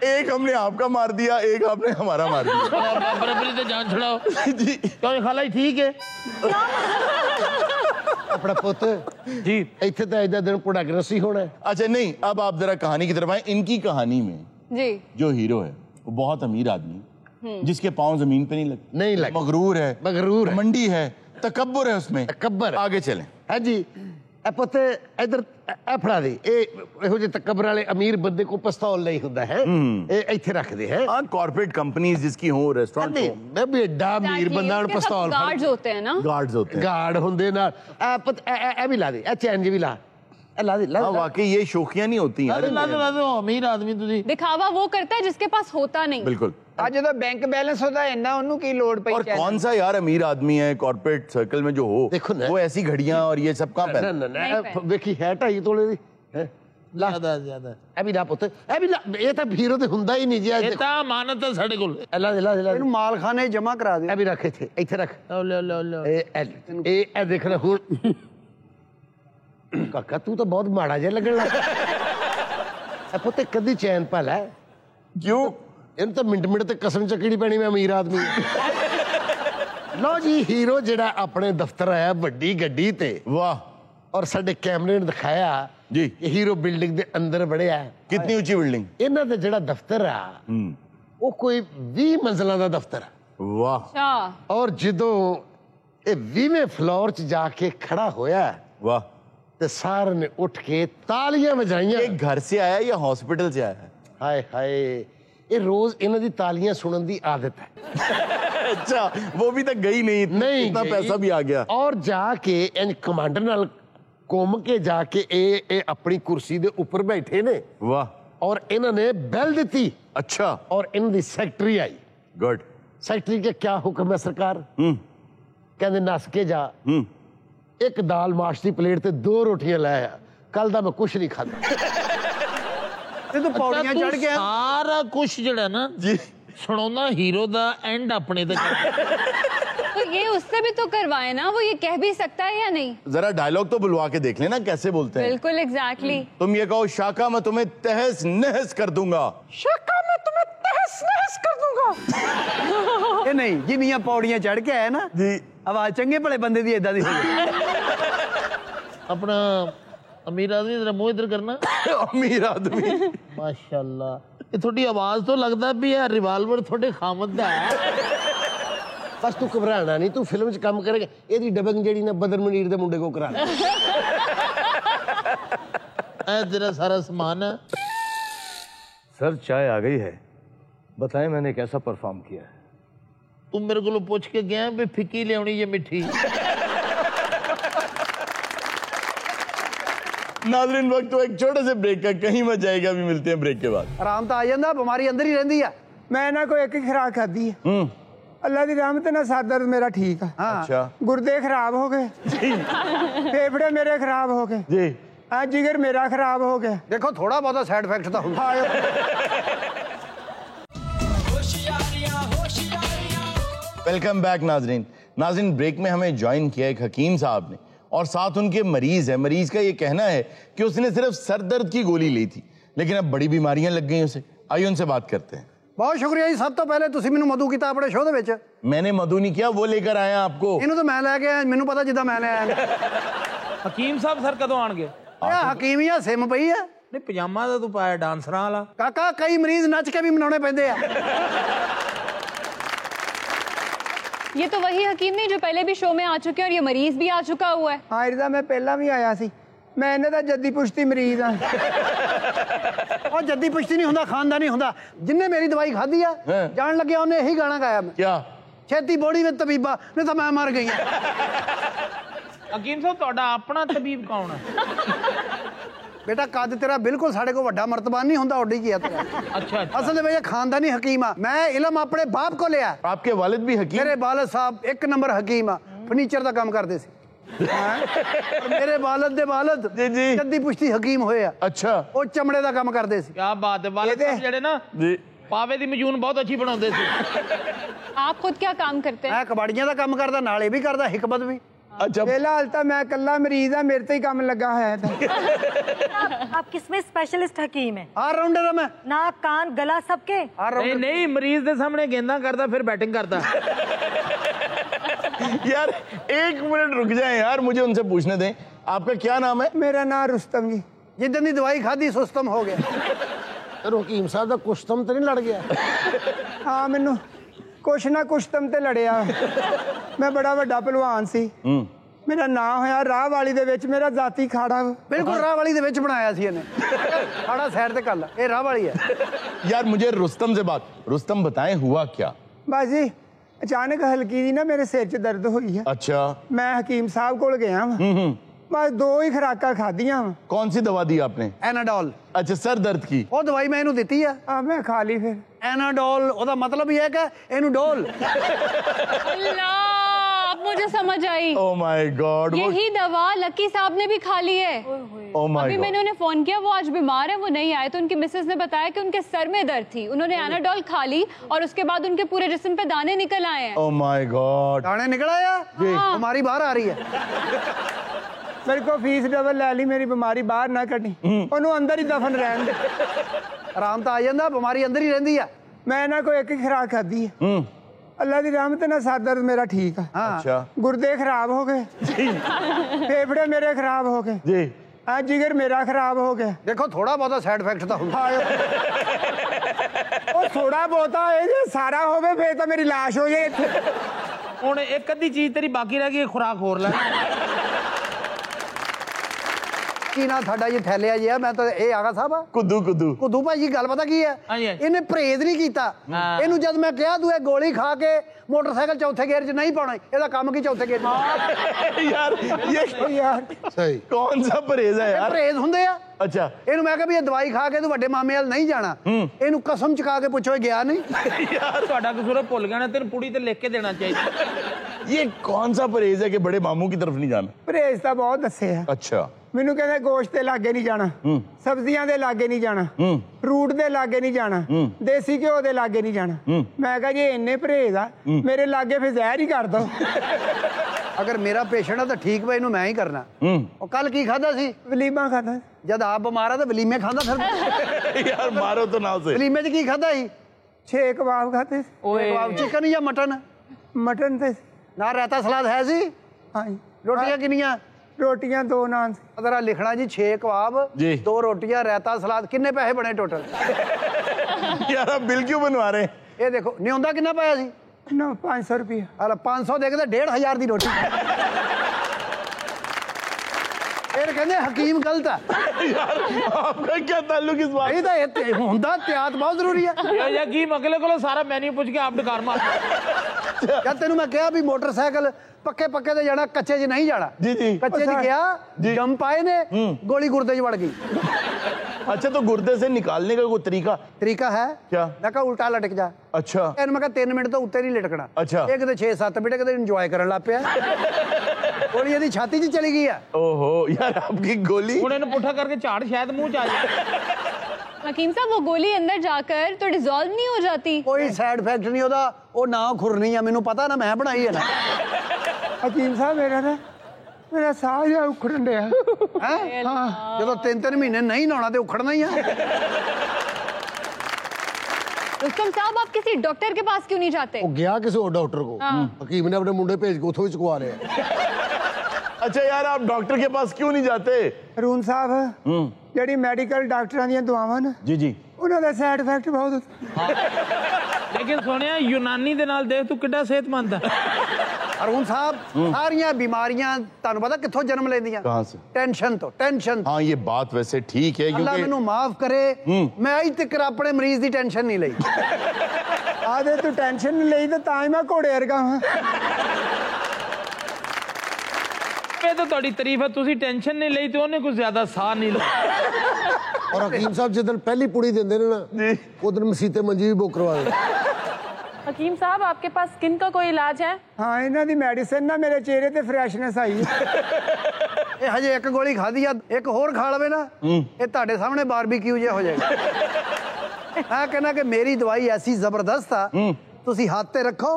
एक हमने आपका मार दिया, एक आपने हमारा मार दिया। बराबरी ਤੇ ਜਾਨ ਛੜਾਓ जी ਕਿਉਂ ਖਾਲਾ ਜੀ ਠੀਕ ਹੈ। अपना पुत जी ਇੱਥੇ ਤਾਂ ਇਹਦਾ ਦਿਨ ਪ੍ਰੋਟੈਗਨਿਸਟ ਹੀ ਹੋਣਾ है। अच्छा नहीं, अब आप जरा कहानी की तरफ आए। इनकी कहानी में जी जो हीरो है वो बहुत अमीर आदमी है, जिसके पांव जमीन पे नहीं लगते, नहीं लगते। मगरूर है, मगरूर है। मंडी है, तकब्बुर है उसमें। तकब्बुर। आगे चलें। है जी। ਇਹ ਪੁੱਤ ਇਧਰ ਇਹ ਫੜਾ ਦੇ। ਇਹ ਇਹੋ ਜਿਹੇ ਤਕੱਬਰ ਵਾਲੇ ਅਮੀਰ ਬੰਦੇ ਕੋ ਪਿਸਤੌਲ ਨਹੀਂ ਹੁੰਦਾ ਹੈ, ਇਹ ਇੱਥੇ ਰੱਖਦੇ ਹੈ। हाँ, कॉर्पोरेट कंपनीज जिसकी हो, रेस्टोरेंट ਨਹੀਂ ਮੈਂ ਵੀ ਐਡਾ ਅਮੀਰ ਬੰਦਾ ਹੁਣ ਪਿਸਤੌਲ गार्ड्स होते हैं ना। गार्ड्स होते हैं। ਗਾਰਡ ਹੁੰਦੇ ਨਾਲ। ਇਹ ਪੁੱਤ ਇਹ ਵੀ ਲਾ ਦੇ, ਇਹ ਚੈਨ ਜੀ ਵੀ ਲਾ, ਇਹ ਲਾ ਦੇ ਲਾ हाँ, ਦੇ। वाकई ये शौकियां नहीं होती ਲਾ यार। ਦੇ ਅਮੀਰ ਆਦਮੀ ਤੁਸੀਂ। दिखावा वो करता है जिसके पास होता नहीं। बिल्कुल। आज जो बैंक बैलेंस होता है ना, उन्हों की लोड पे और कौन सा यार अमीर आदमी है कॉर्पोरेट सर्कल में जो हो, देखो ना। वो ऐसी घड़ियां और ये सब कहाँ ਨਾ पहनता? ਨਾ ਨਾ ਨਹੀਂ ਇਹ ਪੈ- ਵੇਖੀ ਹੈ 2.5 ਤੋਲੇ ਦੀ ਹੈ। ਲਾ ਜ਼ਿਆਦਾ ਇਹ ਵੀ ਲਾ ਪੁੱਤ, ਇਹ ਵੀ ਲਾ। ਇਹ ਤਾਂ ਹੀਰੋ ਤੇ ਹੁੰਦਾ ਹੀ ਨਹੀਂ ਜੀ। ਇਹ ਤਾਂ ਅਮਾਨਤ ਹੈ ਸਾਡੇ ਕੋਲ। ਇਹ ਲਾ ਦੇ ਲਾ ਦੇ ਲਾ ਦੇ। ਇਹਨੂੰ ਮਾਲਖਾਨੇ ਜਮਾ ਕਰਾ ਦਿਓ। ਇਹ ਵੀ ਰੱਖ ਇੱਥੇ, ਇੱਥੇ ਰੱਖ। ਲਓ ਲਓ ਲਓ ਇਹ ਦੇਖਣਾ ਹੁਣ। ਕਾਕਾ ਤੂੰ ਤਾਂ ਬਹੁਤ ਮਾੜਾ ਜਿਹਾ ਲੱਗਣ ਲੱਗ ਪਿਆ। ਇਹ ਪੁੱਤ ਕਦੀ ਚੈਨ ਪਾ ਲੈ। क्यों? ਇਹਨੂੰ ਤਾਂ ਮਿੰਟ ਮਿੰਟ ਤੇ ਕਸਮ ਚੱਕਣੀ ਪੈਣੀ, ਮੈਂ ਅਮੀਰ ਆਦਮੀ ਲਓ ਜੀ। ਹੀਰੋ ਜਿਹੜਾ ਆਪਣੇ ਦਫ਼ਤਰ ਆਇਆ ਵੱਡੀ ਗੱਡੀ ਤੇ, वाह ਔਰ ਸਾਡੇ ਕੈਮਰੇ ਨੇ ਦਿਖਾਇਆ जी। ਇਹ ਹੀਰੋ ਬਿਲਡਿੰਗ ਦੇ ਅੰਦਰ ਵੜਿਆ। कितनी ऊंची बिल्डिंग? ਇਹਨਾਂ ਦਾ ਜਿਹੜਾ ਦਫ਼ਤਰ ਆ ਉਹ ਕੋਈ 20 ਮੰਜ਼ਲਾਂ ਦਾ ਦਫ਼ਤਰ ਆ। वाह अच्छा ਔਰ ਜਦੋਂ ਇਹ 20ਵੇਂ ਫਲੋਰ 'ਚ ਜਾ ਕੇ ਖੜਾ ਹੋਇਆ वाह। ਤੇ ਸਾਰਿਆਂ ਨੇ ਉੱਠ ਕੇ ਤਾਲੀਆਂ ਵਜਾਈਆਂ। ये घर से आया या हॉस्पिटल से आया है? ਹਾਏ ਹਾਏ, ਇਹ ਰੋਜ਼ ਇਹਨਾਂ ਦੀ ਤਾਲੀਆਂ ਸੁਣਨ ਦੀ ਆਦਤ ਹੈ। अच्छा, वो भी तक गई नहीं, ਨਹੀਂ इतना ਗਈ। पैसा भी आ गया। ਔਰ ਜਾ ਕੇ ਇੰਜ ਕਮਾਂਡਰ ਨਾਲ ਘੁੰਮ ਕੇ ਜਾ ਕੇ ਇਹ ਆਪਣੀ ਕੁਰਸੀ ਦੇ ਉੱਪਰ ਬੈਠੇ ਨੇ वाह, ਔਰ ਇਹਨਾਂ ਨੇ ਬੈਲ ਦਿੱਤੀ अच्छा, ਔਰ ਇਹਨਾਂ ਦੀ ਸੈਕਟਰੀ ਆਈ। गुड। ਸੈਕਟਰੀ ਕੇ ਕੀ ਹੁਕਮ ਹੈ ਸਰਕਾਰ? ਕਹਿੰਦੇ ਨੱਸ ਕੇ ਜਾ, ਇੱਕ ਦਾਲ ਮਾਸ਼ ਦੀ ਪਲੇਟ ਤੇ 2 ਰੋਟੀਆਂ ਲੈ ਆ। ਕੱਲ ਦਾ ਮੈਂ ਕੁਛ ਨਹੀਂ ਖਾਧਾ। ਤੇ ਤੂੰ ਪੌੜੀਆਂ ਚੜ ਕੇ ਸਾਰਾ ਕੁਝ ਜਿਹੜਾ ਨਾ जी, ਸੁਣਾਉਣਾ ਹੀਰੋ ਦਾ ਐਂਡ ਆਪਣੇ ਤੇ तो ये उससे भी तो करवाए ना, वो ये कह भी सकता है या नहीं? जरा डायलॉग तो बुलवा के देख लेना कैसे बोलते हैं। बिल्कुल एग्जैक्टली। तुम ये कहो, शाका मैं तुम्हें तहस नहस कर दूंगा। शाका मैं तुम्हें तहस नहस कर दूंगा। ਇਹ ਨਹੀਂ ਜਿੰਨੀਆਂ ਪੌੜੀਆਂ ਚੜ ਕੇ ਆਇਆ ਨਾ जी, ਆਵਾਜ਼ ਚੰਗੇ ਭਲੇ ਬੰਦੇ ਦੀ ਏਦਾਂ ਦੀ ਹੋਈ। ਆਪਣਾ ਅਮੀਰ ਆਦਮੀ ਦਾ ਮੂੰਹ ਇਧਰ ਕਰਨਾ। अमीर आदमी। ਮਾਸ਼ਾਅੱਲਾ, ਇਹ ਤੁਹਾਡੀ ਆਵਾਜ਼ ਤੋਂ ਲੱਗਦਾ ਵੀ ਇਹ ਰਿਵਾਲਵਰ ਤੁਹਾਡੇ ਖਾਮਦ ਦਾ ਹੈ। ਬਸ ਤੂੰ ਘਬਰਾਣਾ ਨਹੀਂ, ਤੂੰ ਫਿਲਮ 'ਚ ਕੰਮ ਕਰੇਗਾ। ਇਹਦੀ ਡਬਿੰਗ ਜਿਹੜੀ ਨਾ ਬਦਰ ਮਨੀਰ ਦੇ ਮੁੰਡੇ ਕੋ ਕਰਾ ਲੈ। ਇਹ ਤੇਰਾ ਸਾਰਾ ਸਮਾਨ ਹੈ। सर चाय आ गई है, बताएं मैंने कैसा परफॉर्म किया है? ਤੂੰ ਮੇਰੇ ਕੋਲੋਂ ਪੁੱਛ ਕੇ ਗਿਆ ਵੀ ਫਿੱਕੀ ਲਿਆਉਣੀ ਜਾਂ ਮਿੱਠੀ। नाज़रीन वक्त तो एक छोटे से ब्रेक का, कहीं मत जाएगा, अभी मिलते हैं ब्रेक के बाद। आराम तो आ जाता, बीमारी अंदर ही रहती है। मैं ना कोई एक ही खुराक खाधी है, अल्लाह की रहमत ना सर दर्द मेरा ठीक है। हाँ। अच्छा गुर्दे खराब हो गए, फेफड़े मेरे खराब हो गए जी, जिगर मेरा खराब हो गया। देखो थोड़ा बहुत साइड इफेक्ट तो होता वेलकम बैक नाजरीन। नाजरीन ब्रेक में हमें ज्वाइन किया एक हकीम साहब ने, और साथ उनके मरीज है। मरीज का ये कहना है कि उसने सिर्फ सर दर्द की गोली ली थी, लेकिन अब बड़ी बीमारियां लग गई उसे। आइए उनसे बात करते हैं। बहुत शुक्रिया जी। सब तो पहले तुसी मैनू मधु कीता अपने शो दे विच। मैंने मधु नहीं किया, वो लेकर आया आपको। इन्हू तो मैं लैके आया, मैनू पता जिद्दां मैं ले आया। हकीम साहब सर कदों आणगे? हकीम ही सिम पई है। नहीं पजामा तो तू पाया डांसरां वाला। काका कई मरीज नच के भी मनाने पैंदे आ। ये तो वही हकीम नहीं जो पहले भी शो में आ चुके हैं, और ये मरीज भी आ चुका हुआ है। हाँ इरदा, मैं पहला भी आया सी, मैं इन्हें दा जद्दी पुश्ती मरीज हाँ। और जद्दी पुश्ती नहीं हुंदा, खानदानी हुंदा। जिन्ने मेरी दवाई खाधी आ, जान लगे उन्हें यही गाना गाया। मैं क्या छेती बोड़ी में तबीबा, नहीं तो मैं मर गई। हकीम साहब ਤੁਹਾਡਾ ਆਪਣਾ ਤਬੀਬ ਕੌਣ ਹੈ? बेटा कद तेरा बिल्कुल साढ़े को वड्डा मर्तबा नहीं होंदा, ओडी की है तेरा। अच्छा असल में भैया खानदानी हकीम आ। मैं इलम अपने बाप को लिया। आपके वालिद भी हकीम? मेरे वालिद साहब एक नंबर हकीम आ, फर्नीचर का काम करते सी। और मेरे वालिद दे वालिद जी जद्दी पुश्ती हकीम होए आ। अच्छा, वो चमड़े का काम करते सी। क्या बात है। वालिद साहब जेड़े ना जी पावे दी मजून बहुत अच्छी बनाते थे। आप खुद क्या काम करते हैं? मैं कबाड़ियां का काम करदा, नाले भी करदा, हिकमत भी। अच्छा, फिलहाल तो मैं कल्ला मरीज हाँ, मेरे तो ही काम लगा है। आप किसमें स्पेशलिस्ट हकीम है? ऑलराउंडर है मैं। नाक कान गला सबके? नहीं नहीं, मरीज के सामने गेंदा करता फिर बैटिंग करता। यार एक मिनट रुक जाए यार, मुझे उनसे पूछने दें, आपका क्या नाम है? मेरा नाम रुस्तम जी। जिद्दन दी दवाई खाधी सुस्तम हो गया। हकीम साहब का कुश्तम तो नहीं लड़ गया? हाँ मैनू कुछ ना कुछ तम ते लड़िया। मैं बड़ा वड्डा पहलवान सी, मेरा नाम होया राह वाली दे विच, मेरा जाती खाड़ा। बिल्कुल राह वाली दे विच बनाया सी इन्हें। खाड़ा साइड ते कर ला, ये राह वाली है। यार मुझे रुस्तम से बात, रुस्तम बताएं हुआ क्या? बाजी अचानक हल्की जी ना मेरे सिर च दर्द हुई है। अच्छा, मैं हकीम साहब कोल गया बस 2 ही खुराकां खादियां। कौन सी दवा दी आपने? एनाडोल। अच्छा, सर दर्द की? वो दवाई मैं इन्हू दी है। मैं खा ली फिर। एनाडोल ओदा मतलब ये है कि इन्हू डोल। अल्लाह, अब मुझे समझ आई। ओह माय गॉड, यही दवा लकी साहब ने भी खा ली है। ओह माय अभी गॉड। मैंने उन्हें फोन किया, वो आज बीमार है, वो नहीं आए, तो उनकी मिसेस ने बताया कि उनके सर में दर्द थी, उन्होंने एनाडोल खा ली और उसके बाद उनके पूरे जिस्म पे दाने निकल आए हैं। ओह माय गॉड, दाने निकल आया? हमारी बाहर आ रही है। मेरे को फीस डबल ले ली, मेरी बीमारी बाहर ना कटी, ओनू अंदर ही दफन रहन दे। आराम तो आ जाता, बीमारी अंदर ही रहती है। मैं ना कोई एक ही खुराक खाधी है, अल्लाह की रहमत ना सर दर्द मेरा ठीक है। अच्छा, गुर्दे खराब हो गए, फेफड़े मेरे खराब हो गए जी, जिगर मेरा खराब हो गया। देखो थोड़ा बहुत साइड इफेक्ट तो होता ਉਹ ਥੋੜਾ ਬਹੁਤਾ ਇਹ ਜੇ ਸਾਰਾ ਹੋਵੇ ਫੇਰ ਤਾਂ ਮੇਰੀ ਲਾਸ਼ ਹੋ ਜਾਏ ਇੱਥੇ। ਹੁਣ ਇੱਕ ਅੱਧੀ ਚੀਜ਼ ਤੇਰੀ ਬਾਕੀ ਰਹਿ ਗਈ, ਖੁਰਾਕ ਹੋਰ ਲੈ। की ना थाडा ये थैलिया जी है, मैं तो ये आगा साहब कुद्दू कुद्दू कुद्दू भाई गल पता की है, इन्हें परहेज नहीं किया। इनू जब मैं कहा तू गोली खा के मोटरसाइकिल चौथे गेयर च नहीं पाना, ਇਹਦਾ ਕੰਮ ਕੀ ਚੌਥੇ ਗੇਅਰ यार ये यार सही कौन सा परहेज है यार? परहेज ਹੁੰਦੇ ਆ। अच्छा, ਇਹਨੂੰ ਮੈਂ ਕਿਹਾ ਵੀ ਇਹ ਦਵਾਈ ਖਾ ਕੇ ਤੂੰ ਵੱਡੇ ਮਾਮੇ ਵੱਲ ਨਹੀਂ ਜਾਣਾ, ਇਹਨੂੰ ਕਸਮ ਚੁਕਾ ਕੇ ਪੁੱਛੋ ਇਹ ਗਿਆ नहीं। यार ਤੁਹਾਡਾ ਕਸੂਰ ਭੁੱਲ ਗਿਆ ਨਾ, ਤੈਨੂੰ ਪੁੜੀ ਤੇ ਲਿਖ ਕੇ ਦੇਣਾ ਚਾਹੀਦਾ। ये कौन सा परहेज है कि बड़े मामू की तरफ नहीं जाना? ਪਰਹੇਜ਼ ਤਾਂ ਬਹੁਤ ਦੱਸੇ ਆ। अच्छा, ਮੈਨੂੰ ਕਹਿੰਦੇ ਗੋਸ਼ਤ ਦੇ ਲਾਗੇ ਨਹੀਂ ਜਾਣਾ, ਸਬਜ਼ੀਆਂ ਦੇ ਲਾਗੇ ਨਹੀਂ ਜਾਣਾ, ਫਰੂਟ ਦੇ ਲਾਗੇ ਨਹੀਂ ਜਾਣਾ, ਦੇਸੀ ਘਿਓ ਦੇ ਲਾਗੇ ਨਹੀਂ ਜਾਣਾ। ਮੈਂ ਕਿਹਾ ਜੇ ਇੰਨੇ ਪਰਹੇਜ਼ ਆ ਮੇਰੇ ਲਾਗੇ ਫਿਰ ਜ਼ਹਿਰ ਹੀ ਕਰ ਦੋ। अगर मेरा पेशेंट है तो ठीक भाई मैं ही करना। और कल की खादा सी? ਵਲੀਮਾ ਖਾਦਾ। जब आप बीमार है तो वलीमे खादा फिर? यार मारो तो ना उसे। वलीमे च की खादा ही? 6 कबाब खाते। कबाब चिकन या मटन? मटन ते ना रायता सलाद है सी? हाँ। रोटियां किनियां? रोटियां 2 नान। अगर लिखना जी 6 कबाब, 2 रोटियां, रायता सलाद, किन्ने पैसे बने टोटल? यार आप बिल क्यों बनवा रहे हैं? ये देखो न्योंदा किन्ना पाया सी? ना 500 रुपया। अरे 500 देके 1500 की रोटी। फिर कहते हकीम गलत है। यार आपका क्या ताल्लुक इस बात? नहीं तो होंदा त्यात बहुत जरूरी है। ये यकीम अगले को सारा मेन्यू पूछ के आप डकार मार। जब तेन मैं कहा भी मोटरसाइकिल पक्के पक्के ते जाना, कच्चे च नहीं जाना। जी जी। कच्चे च गया, जंप आए ने, गोली गुर्दे च वड़ गई। अच्छा, तो गुर्दे से निकालने का कोई तरीका है क्या? मैं कहा उल्टा लटक जा। अच्छा। मैं कहा 3 मिनट तो उत्ते नहीं लटकना। अच्छा। एक 6-7 मिनट कदे इंजॉय करन लग पिया, गोली यदि छाती च चली गई है। ओहो यार, आपकी गोली ਹੁਣ ਇਹਨੂੰ ਪੁੱਠਾ ਕਰਕੇ ਝਾੜ ਸ਼ਾयਦ ਮੂੰਹ ਚ ਆ ਜਾਏ। हकीम साहब, वो गोली अंदर जाकर तो डिसॉल्व नहीं हो जाती? कोई साइड इफेक्ट नहीं होता, वो ना खुरनी है, मैनू पता ना, मैं बनाई है ना। हकीम साहब मेरा साह जिहा उखड़न दिया है। जो 3-3 महीने नहीं नहाना तो उखड़ना ही है। रुस्तम साहब, आप किसी डॉक्टर के पास क्यों नहीं जाते? वो गया किसी और डॉक्टर को, हकीम ने अपने मुंडे भेज के उथों भी चुकवा रहे हैं। अच्छा यार, आप डॉक्टर के पास क्यों नहीं जाते? रून साहब, ਜਿਹੜੀ ਮੈਡੀਕਲ ਡਾਕਟਰਾਂ ਦੀਆਂ ਦੁਆਵਾਂ ਨੇ ਜੀ ਜੀ, ਉਹਨਾਂ ਦਾ ਸਾਈਡ ਇਫੈਕਟ ਬਹੁਤ ਹੁੰਦਾ। ਲੇਕਿਨ ਸੁਣਿਆ ਯੂਨਾਨੀ ਦੇ ਨਾਲ ਦੇਖ ਤੂੰ ਕਿੱਡਾ ਸਿਹਤਮੰਦ ਹੈ। अरुण साहब, सारियां बीमारियां ਤੁਹਾਨੂੰ पता कित्थों जन्म लेंदियां? कहां से? टेंशन तो, टेंशन। हाँ, ये बात वैसे ठीक है, अल्लाह क्योंकि मैनू माफ करे, मैं अज तक अपने मरीज की टेंशन नहीं लई। ਆਦੇ ਤੂੰ ਟੈਨਸ਼ਨ ਨਹੀਂ ਲਈ ਤਾਂ ਤਾਂ ਹੀ ਮੈਂ ਘੋੜੇ ਵਰਗਾ ਹਾਂ। ਇਹ ਤਾਂ ਤੁਹਾਡੀ ਤਾਰੀਫ ਹੈ, ਤੁਸੀਂ ਟੈਨਸ਼ਨ ਨਹੀਂ ਲਈ ਤੇ ਉਹਨੇ ਕੁਝ ਜ਼ਿਆਦਾ ਸਾਹ ਨਹੀਂ ਲਿਆ। और हकीम साहब जिस दिन पहली पुड़ी देंगे ना उस दिन मसीते मंजी भी बुक करवा दें। हकीम साहब, आपके पास स्किन का कोई इलाज है? हाँ, इन्हों की मेडिसिन ना मेरे चेहरे ते फ्रैशनेस आई है। ये हजे एक गोली खाधी आ, एक होर खा लवे ना, ये ਤੁਹਾਡੇ सामने बारबेक्यू जिहा हो जाएगा। मैं कहना कि मेरी दवाई ऐसी जबरदस्त आ, तुसी हाथ ते रखो,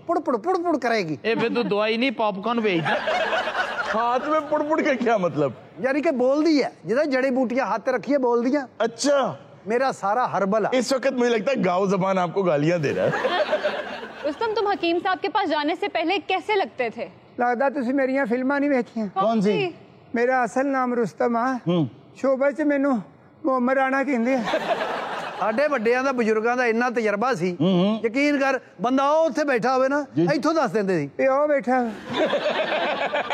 पुड़ करेगी। ਇਹ ਫਿਰ ਤੂੰ ਦਵਾਈ ਨਹੀਂ पॉपकॉर्न ਵੇਚਦਾ। हाथ में पुड़ के क्या मतलब? यानी कि बोल दी है, जिदा जड़ी बूटियां हाथ ते रखी है, बोल दिया। अच्छा, मेरा सारा हर्बल है। इस वक्त मुझे लगता है गाँव जबान आपको गालियां दे रहा है। रुस्तम, तुम हकीम साहब के पास जाने से पहले कैसे लगते थे? लगता तुसी मेरियां फिल्मां नहीं वेखियां। कौन सी? मेरा असल नाम रुस्तम आ, शोबा च मैनू मोहम्मद राणा कहंदे आ। ਸਾਡੇ ਵੱਡਿਆਂ ਦਾ, ਬਜ਼ੁਰਗਾਂ ਦਾ ਇੰਨਾ ਤਜਰਬਾ ਸੀ, ਯਕੀਨ ਕਰ, ਬੰਦਾ ਉਹ ਉੱਥੇ ਬੈਠਾ ਹੋਵੇ ਨਾ, ਇੱਥੋਂ ਦੱਸ ਦਿੰਦੇ ਸੀ ਇਹ ਉਹ ਬੈਠਾ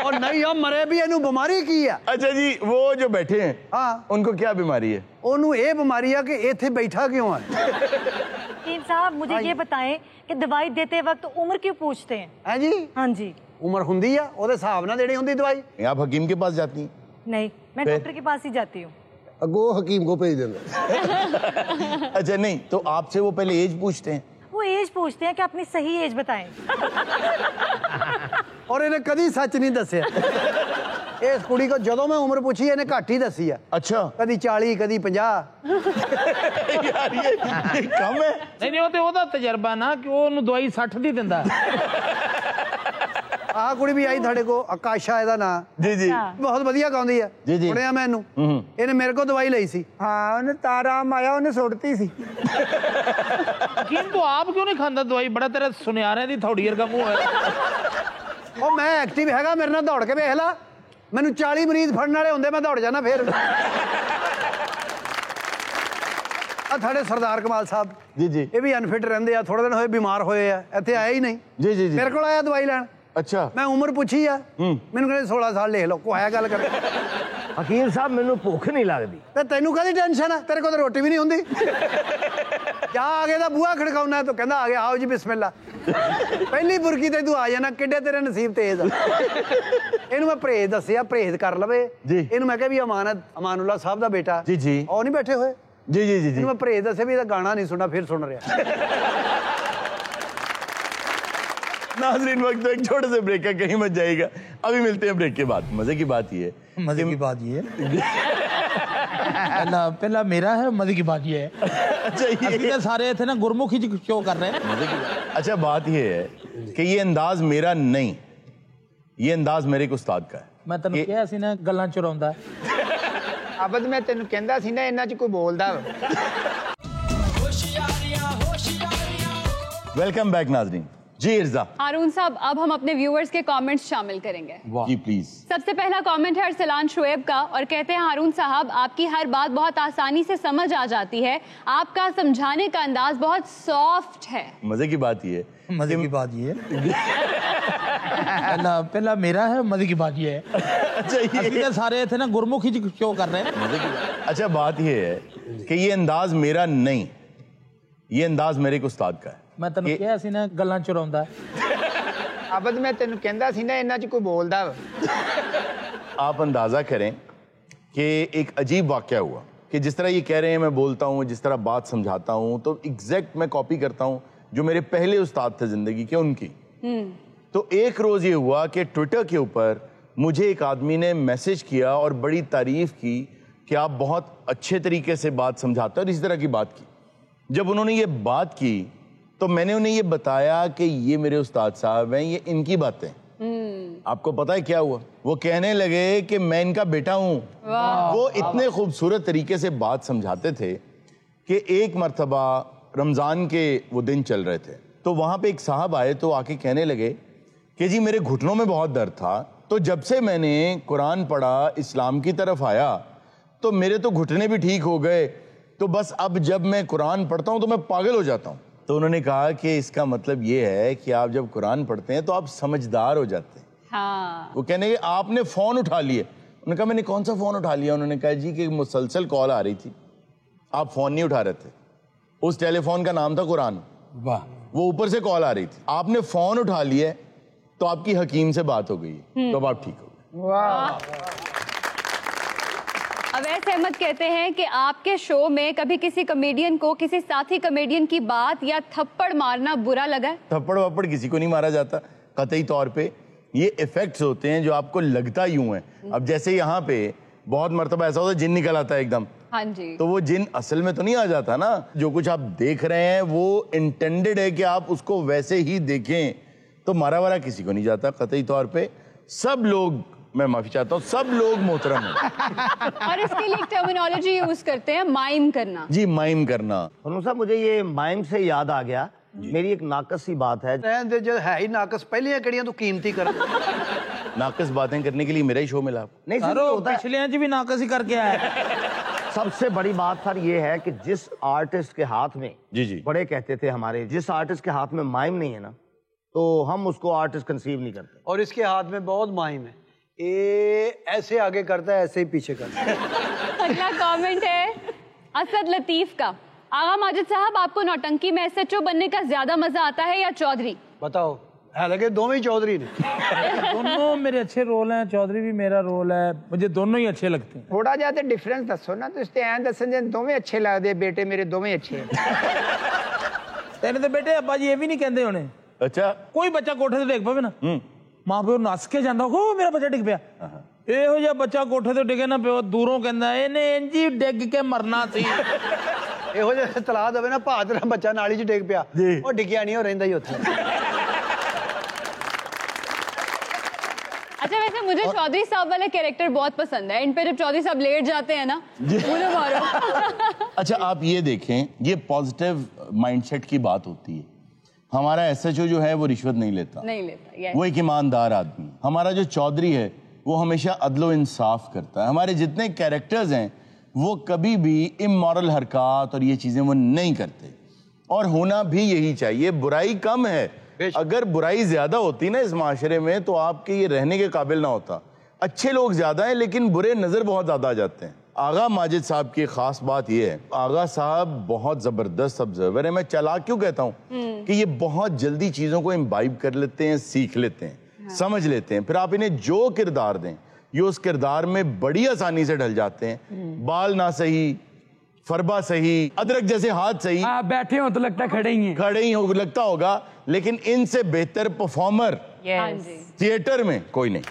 और नहीं हम मरे भी, इन्हू बीमारी की है। अच्छा जी, वो जो बैठे हैं, हाँ, उनको क्या बीमारी है? ओनू ये बीमारी है कि इत्थे बैठा क्यों है। वकील साहब, मुझे ये बताएं कि दवाई देते वक्त उम्र क्यों पूछते हैं? हैं जी? हाँ जी। उम्र हुंदी है, ओदे हिसाब नाल देनी हुंदी दवाई। आप हकीम के पास जाती हैं? नहीं, मैं डॉक्टर के पास ही जाती हूँ। अगो हकीम को भेज देंगे। अच्छा नहीं, तो आपसे वो पहले एज पूछते हैं? वो एज पूछते हैं कि अपनी सही एज बताएं। और इन्हें कदी सच नहीं दसिया। इस कुड़ी को जदों मैं उम्र पूछी, इन्हें घट ही दसी है। अच्छा। कदी 40, कदी 50। यार ये कम है। ਨਹੀਂ ਉਹ ਤੇ ਉਹਦਾ ਤਜਰਬਾ ਨਾ ਕਿ ਉਹ ਉਹਨੂੰ ਦਵਾਈ 60 ਦੀ ਦਿੰਦਾ। आ कुड़ी भी आई थाड़े को, आकाशा ਇਹਦਾ ਨਾਂ। जी जी। बहुत ਵਧੀਆ ਗਾਉਂਦੀ ਹੈ। जी जी। ਸੁਣਿਆ ਮੈਨੂੰ। ਇਹਨੇ ਮੇਰੇ ਕੋਲ ਦਵਾਈ ਲਈ ਸੀ। हाँ, ਉਹਨੇ ਤਾਰਾ ਮਾਇਆ ਉਹਨੇ ਸੁੱਟਤੀ ਸੀ। ਹਕੀਮ ਤੂੰ ਆਪ ਕਿਉਂ ਨਹੀਂ ਖਾਂਦਾ ਦਵਾਈ? ਬੜਾ ਤੇਰਾ ਸੁਨਿਆਰਿਆਂ ਦੀ ਥੋੜੀ ਵਰਗਾ ਮੂੰਹ ਹੈ। ਉਹ ਮੈਂ ਐਕਟਿਵ ਹੈਗਾ, ਮੇਰੇ ਨਾਲ ਦੌੜ ਕੇ ਵੇਖ ਲਾ। ਮੈਨੂੰ 40 ਮਰੀਜ਼ ਫੜਨ ਵਾਲੇ ਹੁੰਦੇ, ਮੈਂ ਦੌੜ ਜਾਣਾ ਫੇਰ। ਆ ਸਾਡੇ ਸਰਦਾਰ ਕਮਾਲ ਸਾਹਿਬ ਜੀ ਜੀ। ਇਹ ਵੀ ਅਨਫਿਟ ਰਹਿੰਦੇ ਆ, ਥੋੜੇ ਦਿਨ ਹੋਏ ਬਿਮਾਰ ਹੋਏ ਆ, ਇੱਥੇ ਆਇਆ ਹੀ ਨਹੀਂ। ਜੀ ਜੀ ਜੀ। ਮੇਰੇ ਕੋਲ ਆਇਆ ਦਵਾਈ ਲੈਣ। अच्छा। मैं उम्र पूछी आ, मैनू कहते 16 साल लिख लो, को आया गल कर। हकीम साहब मैनू भुख नहीं लगती। ते तेनू काहदी टेंशन है, तेरे को तो रोटी भी नहीं हुंदी। क्या आगे दा बूहा खड़काउना तो कहंदा आ गया, आओ जी बिस्मिल्लाह। पहली बुरकी ते तू आ जाना, किड्डे तेरे नसीब तेज आ। इनू मैं परहेज दसिया, परहेज कर लवे जी। इनू मैं कहा भी अमानुल्लाह साहब दा बेटा जी जी, और नहीं बैठे हुए। जी जी जी जी। इनू मैं परहेज दसिया भी गाना नहीं सुनना, फिर सुन रहा। नाज़रीन, वक्त तो एक छोटे से ब्रेक का, कहीं मत जाइएगा। अभी मिलते हैं ब्रेक के बाद। मजे की बात ये है, मजे की बात ये पहला मेरा है, मजे की बात ये है। अच्छा, ये सारे थे ना गुरमुखी शो कर रहे हैं। अच्छा, बात ये है कि ये अंदाज मेरा नहीं, ये अंदाज मेरे एक उस्ताद का है। मैं तेन कहा सी ना गल्लां चुराउंदा। ਅਬਦ मैं ਤੈਨੂੰ ਕਹਿੰਦਾ ਸੀ ਨਾ, ਇਹਨਾਂ 'ਚ ਕੋਈ ਬੋਲਦਾ। वेलकम बैक नाज़रीन। जी इर्जा। हारून साहब, अब हम अपने व्यूअर्स के कमेंट्स शामिल करेंगे। जी प्लीज। सबसे पहला कमेंट है अरसलान शुएब का, और कहते हैं हारून साहब, आपकी हर बात बहुत आसानी से समझ आ जाती है, आपका समझाने का अंदाज बहुत सॉफ्ट है। मजे की बात ये है, मजे की बात ये पहला मेरा है, मजे की बात ये है। अच्छा, ये सारे थे ना गुरमुखी शो कर रहे हैं। मजे की बात। अच्छा, बात ये है कि ये अंदाज मेरा नहीं, ये अंदाज मेरे एक उस्ताद का है। मैं तेन कहा सी ना गल्लां चुराउंदा। अब मैं तेन कहता सी ना इन्हां च कोई बोलदा। आप अंदाजा करें कि एक अजीब वाकया हुआ कि जिस तरह ये कह रहे हैं मैं बोलता हूँ, जिस तरह बात समझाता हूँ, तो एग्जैक्ट मैं कॉपी करता हूँ जो मेरे पहले उस्ताद थे जिंदगी के, उनकी। तो एक रोज ये हुआ कि ट्विटर के ऊपर मुझे एक आदमी ने मैसेज किया और बड़ी तारीफ की कि आप बहुत अच्छे तरीके से बात समझाते हो, और इसी तरह की बात की। जब उन्होंने ये बात की तो मैंने उन्हें ये बताया कि ये मेरे उस्ताद साहब हैं, ये इनकी बातें। आपको पता है क्या हुआ? वो कहने लगे कि मैं इनका बेटा हूं। वो इतने खूबसूरत तरीके से बात समझाते थे कि एक मर्तबा रमजान के वो दिन चल रहे थे, तो वहां पे एक साहब आए तो आके कहने लगे कि जी मेरे घुटनों में बहुत दर्द था, तो जब से मैंने कुरान पढ़ा, इस्लाम की तरफ आया, तो मेरे तो घुटने भी ठीक हो गए, तो बस अब जब मैं कुरान पढ़ता हूं तो मैं पागल हो जाता हूं। तो उन्होंने कहा कि इसका मतलब ये है कि आप जब कुरान पढ़ते हैं तो आप समझदार हो जाते हैं। हाँ। वो कहने कि आपने फोन उठा लिए। उन्होंने कहा मैंने कौन सा फोन उठा लिया? उन्होंने कहा जी कि मुसलसल कॉल आ रही थी, आप फोन नहीं उठा रहे थे। उस टेलीफोन का नाम था कुरान। वाह। वो ऊपर से कॉल आ रही थी, आपने फोन उठा लिया तो आपकी हकीम से बात हो गई, तो अब आप ठीक हो गए। वाह। अवैस अहमद कहते हैं कि आपके शो में कभी किसी कॉमेडियन को किसी साथी कॉमेडियन की बात या थप्पड़ मारना बुरा लगा है? थप्पड़ वप्पड़ किसी को नहीं मारा जाता कतई तौर पे। ये इफेक्ट्स होते हैं जो आपको लगता यूं है। अब जैसे यहाँ पे बहुत मर्तबा ऐसा होता है जिन निकल आता है एकदम। हाँ जी। तो वो जिन असल में तो नहीं आ जाता ना। जो कुछ आप देख रहे हैं वो इंटेंडेड है कि आप उसको वैसे ही देखें, तो मारा वारा किसी को नहीं जाता कतई तौर पे। सब लोग, मैं माफी चाहता हूँ, सब लोग मोहतरम हैं। और इसके लिए टर्मिनोलॉजी यूज करते हैं, माइम करना। जी, माइम करना। साहब मुझे ये माइम से याद आ गया, मेरी एक नाकस सी बात है। जो है ही नाकस, पहली कड़ियां तो कीमती कर। नाकस बातें करने के लिए मेरा ही शो मिला। नहीं सर, पिछले जी भी नाकस ही करके आया। सबसे बड़ी बात सर ये है कि जिस आर्टिस्ट के हाथ में, जी बड़े कहते थे हमारे, जिस आर्टिस्ट के हाथ में माइम नहीं है ना, तो हम उसको आर्टिस्ट कंसीव नहीं करते। और इसके हाथ में बहुत माइम है, ये ऐसे आगे करता है, ऐसे ही पीछे करता है। अगला कमेंट है असद लतीफ का। आगा माजिद साहब, आपको नौटंकी में एसएचओ बनने का ज्यादा मजा आता है या चौधरी? बताओ। है लगे दोनों ही चौधरी ने। दोनों मेरे अच्छे रोल हैं, चौधरी भी मेरा रोल है, मुझे दोनों ही अच्छे लगते हैं। थोड़ा ज्यादा डिफरेंस दसो ना, तुझे ऐं दसन जे दोवें अच्छे लगते, बेटे मेरे दोवें अच्छे हैं। तेरे तो बेटे अब्बा जी ये भी नहीं कहते होने। अच्छा, कोई बच्चा कोठे से डिग पवे ना, मां प्यो नस के जांदा हो मेरा बच्चा डिग पिया। ਇਹੋ ਜਿਹਾ ਬੱਚਾ ਕੋਠੇ ਤੋਂ ਡਿੱਗੇ ਨਾ ਪਿਓ ਦੂਰੋਂ ਕਹਿੰਦਾ ਇਹਨੇ ਇੰਜ ਹੀ ਡਿੱਗ ਕੇ ਮਰਨਾ ਸੀ। ਇਹੋ ਜਿਹਾ ਤਲਾਹ ਦੇਵੇ ਨਾ, ਭਾਅ ਤੇਰਾ ਬੱਚਾ ਨਾਲੀ 'ਚ ਡਿੱਗ ਪਿਆ, ਉਹ ਡਿੱਗਿਆ ਨਹੀਂ, ਉਹ ਰਹਿੰਦਾ ही ਉੱਥੇ। अच्छा, वैसे मुझे चौधरी साहब वाला कैरेक्टर बहुत पसंद है। इन पे जब चौधरी साहब लेट जाते हैं ना, मुझे मारो। अच्छा, आप ये देखें, ये पॉजिटिव माइंडसेट की बात होती है। हमारा एसएचओ जो है वो रिश्वत नहीं लेता, वो एक ईमानदार आदमी। हमारा जो चौधरी है वो हमेशा अदलो इंसाफ करता है। हमारे जितने कैरेक्टर्स हैं वो कभी भी इमोरल हरकत और ये चीजें वो नहीं करते, और होना भी यही चाहिए। बुराई कम है, अगर बुराई ज्यादा होती ना इस माशरे में तो आपके ये रहने के काबिल ना होता। अच्छे लोग ज्यादा हैं लेकिन बुरे नजर बहुत ज्यादा आ जाते हैं। आगा माजिद साहब की खास बात यह है, आगा साहब बहुत जबरदस्त ऑब्जर्वर है। मैं चालाक क्यों कहता हूँ कि ये बहुत जल्दी चीजों को इम्बाइब कर लेते हैं, सीख लेते हैं, समझ लेते हैं। फिर आप इन्हें जो किरदार दें ये उस किरदार में बड़ी आसानी से ढल जाते हैं। बाल ना सही, फरबा सही, अदरक जैसे हाथ सही, आप बैठे हो तो लगता खड़े ही हैं। खड़े ही हो लगता होगा, लेकिन इनसे बेहतर परफॉर्मर थिएटर में कोई नहीं।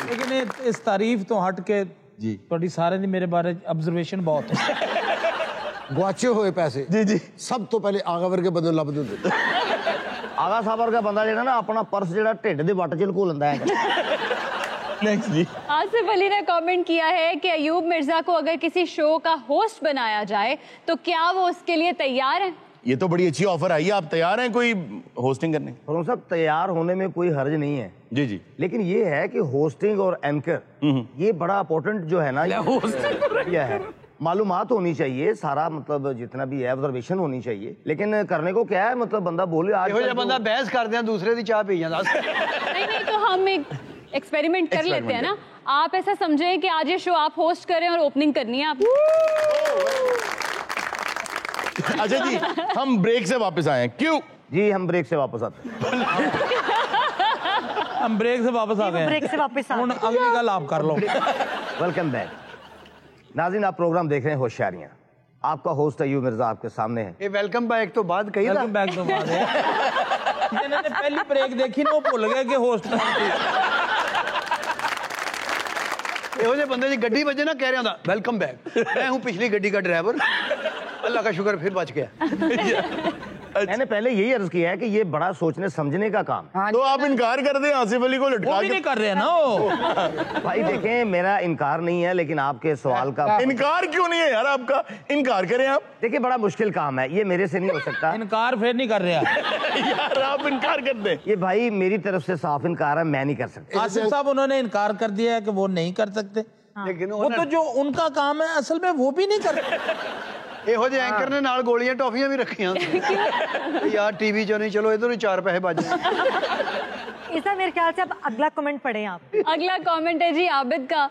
लेकिन इस तारीफ तो हट के जी थोड़ी सारे दी मेरे बारे ऑब्जर्वेशन बहुत है। गुआचे हुए पैसे जी सब तो पहले आगा वर्गे बंदे लभ दिंदे। आगा साहब वर्गा बंदा जेड़ा ना अपना पर्स जेड़ा ढिड दे वट च लुको लैंदा है। नेक्स्ट जी, आसिफ अली ने कमेंट किया है कि अयूब मिर्जा को अगर किसी शो का होस्ट बनाया जाए तो क्या वो उसके लिए तैयार हैं? ये तो बड़ी अच्छी ऑफर आई है। आप तैयार हैं कोई होस्टिंग करने? फरूख साहब, तैयार होने में कोई हर्ज नहीं है जी, लेकिन ये है कि होस्टिंग और एंकर ये बड़ा इंपॉर्टेंट जो है ना, ये है मालूमात होनी चाहिए, सारा मतलब जितना भी है ऑब्जर्वेशन होनी चाहिए। लेकिन करने को क्या है, मतलब बंदा बोले आज बंदा बहस कर दिया, दूसरे दी चाह पी जाता। नहीं तो हम एक एक्सपेरिमेंट कर लेते हैं ना। आप ऐसा समझें कि आज ये शो आप होस्ट करें और ओपनिंग करनी है आप। अच्छा जी, हम ब्रेक से वापस आए हैं। क्यों? जी हम ब्रेक से वापस आते हैं। हम ब्रेक से वापस आ गए, ब्रेक से वापस आ हुण अगली गल आप कर लो। वेलकम बैक नाज़रीन, आप प्रोग्राम देख रहे हैं होशियारियां। आपका होस्ट अयूब मिर्जा आपके सामने है। ये वेलकम बैक तो बाद कही था। वेलकम बैक तो बाद है। जिन्होंने पहली ब्रेक देखी ना वो भुल गए कि होस्ट ਇਹੋ ਜਿਹੇ ਬੰਦੇ ਦੀ ਗੱਡੀ ਵੱਜੇ ਨਾ ਕਹਿ ਰਿਹਾ ਹੁੰਦਾ ਵੈਲਕਮ ਬੈਕ। ਮੈਂ ਹੂੰ ਪਿਛਲੀ ਗੱਡੀ का ड्राइवर, अल्लाह का शुक्र फिर बच गया। मैंने पहले यही अर्ज किया है कि ये बड़ा सोचने समझने का काम। तो आप इनकार कर दें आसिफ अली को लटका वो भी नहीं कर रहे हैं ना वो। भाई देखें मेरा इनकार नहीं है, लेकिन आपके सवाल का इनकार क्यों नहीं है यार आपका? इनकार करें आप। देखिए बड़ा मुश्किल काम है ये, मेरे से नहीं हो सकता। इनकार फिर नहीं कर रहे हैं यार आप इनकार कर दें। ये भाई मेरी तरफ से साफ इनकार है, मैं नहीं कर सकता। आसिफ साहब उन्होंने इनकार कर दिया है कि वो नहीं कर सकते, लेकिन वो तो जो उनका काम है असल में वो भी नहीं करते। ਇਹੋ ਜਿਹੇ ਐਂਕਰ ਨੇ ਨਾਲ ਗੋਲੀਆਂ ਟੌਫੀਆਂ ਵੀ ਰੱਖੀਆਂ यार टीवी चो नहीं, चलो इधर ही 4 पैसे बच जाए। इसा मेरे ख्याल से अब अगला कमेंट पढ़ें आप। अगला कमेंट है जी आबिद का,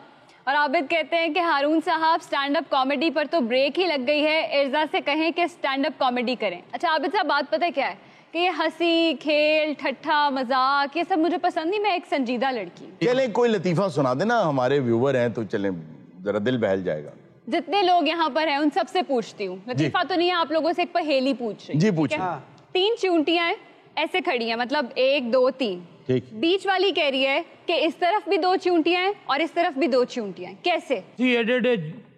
और आबिद कहते हैं कि हारून साहब स्टैंड अप कॉमेडी पर तो ब्रेक ही लग गई है, इर्जा से कहें कि स्टैंड अप कॉमेडी करें। अच्छा आबिद साहब बात पता है क्या है कि ये हंसी खेल ठट्ठा मजाक ये सब मुझे पसंद नहीं, मैं एक संजीदा लड़की। चले कोई लतीफा सुना देना, हमारे व्यूवर हैं तो चलें जरा दिल बहल जाएगा। जितने लोग यहाँ पर हैं उन सबसे पूछती हूँ, लतीफा तो नहीं है, आप लोगों से एक पहेली पूछ रही। जी पूछिए। 3 चूंटियां ऐसे खड़ी हैं, मतलब 1 2 3, ठीक। बीच वाली कह रही है कि इस तरफ भी 2 चूंटियां हैं और इस तरफ भी 2 चूंटियां हैं, कैसे? जी एडे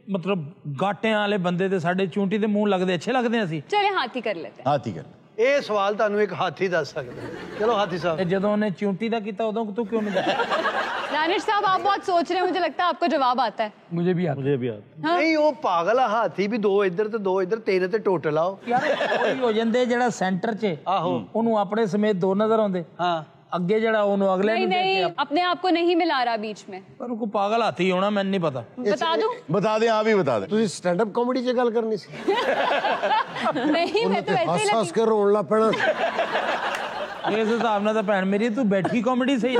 मतलब गाटे वाले बंदे ते साडे चूंटी दे मुंह लगदे अच्छे लगदे हैं ਅਸੀਂ। चले हाथी कर लेते हैं। हाथी कर। ਇਹ ਸਵਾਲ ਤੁਹਾਨੂੰ ਇੱਕ ਹਾਥੀ ਦੱਸ ਸਕਦਾ। चलो हाथी साहब। ਤੇ ਜਦੋਂ ਉਹਨੇ ਚੂੰਟੀ ਦਾ ਕੀਤਾ ਉਦੋਂ ਤੂੰ ਕਿਉਂ ਨਹੀਂ ਦੱਸਿਆ? दानिश साहब आप बहुत सोच रहे हैं, मुझे लगता है आपको जवाब आता है। मुझे भी आता। नहीं वो पागल है, हाथी भी 2 इधर ते 2 इधर, 3 ਤੇ ਟੋਟਲ ਆਓ। ਯਾਰ ਕੋਈ ਹੋ ਜਾਂਦੇ ਜਿਹੜਾ ਸੈਂਟਰ 'ਚ ਆਹੋ ਉਹਨੂੰ ਆਪਣੇ ਸਮੇਤ 2 ਨਜ਼ਰ ਆਉਂਦੇ। हाँ ਅੱਗੇ ਜਿਹੜਾ ਉਹਨੂੰ ਅਗਲੇ नहीं ਨੂੰ नहीं ਦੇਖ के अपने आप को नहीं मिला रहा बीच में। ਪਰ ਕੋਈ ਪਾਗਲ ਹਾਥੀ ਹੋਣਾ ਮੈਨੂੰ ਨਹੀਂ ਪਤਾ। बता दूं? बता दें, आप ही बता दें। ਤੁਸੀਂ ਸਟੈਂਡ ਅਪ ਕਾਮੇਡੀ 'ਚ ਗੱਲ ਕਰਨੀ ਸੀ। नहीं मैं तो वैसे ही ਹੱਸ ਕੇ ਰੋਣ ਲੱਗ ਪੈਣਾ। ਇਸ ਹਿਸਾਬ ਨਾਲ ਤਾਂ ਭੈਣ ਮੇਰੀ ਤੂੰ ਬੈਠੀ ਕਾਮੇਡੀ ਸਹੀ।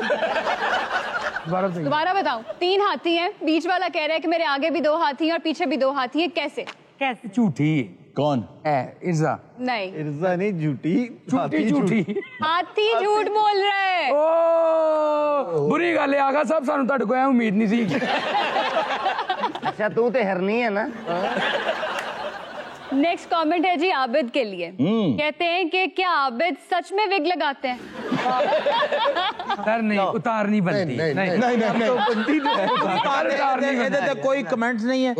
दोबारा बताऊं? 3 हाथी हैं, बीच वाला कह रहा है कि मेरे आगे भी 2 हाथी हैं और पीछे भी 2 हाथी हैं, कैसे? कैसे? झूठी कौन? इर्जा। नहीं इर्जा नहीं, झूठी झूठी हाथी झूठ बोल रहा है। ओ बुरी गल है आगा साहब, सानू ਤੁਹਾਡੇ ਕੋਲ उम्मीद नहीं सी। अच्छा तू तो हरनी है ना। नेक्स्ट कमेंट है जी आबिद के लिए। कहते हैं कि क्या आबिद सच में विग लगाते हैं? सर नहीं, उतारनी बनती। नहीं ਇਹਦੇ ਤੇ ਕੋਈ ਕਮੈਂट्स नहीं है।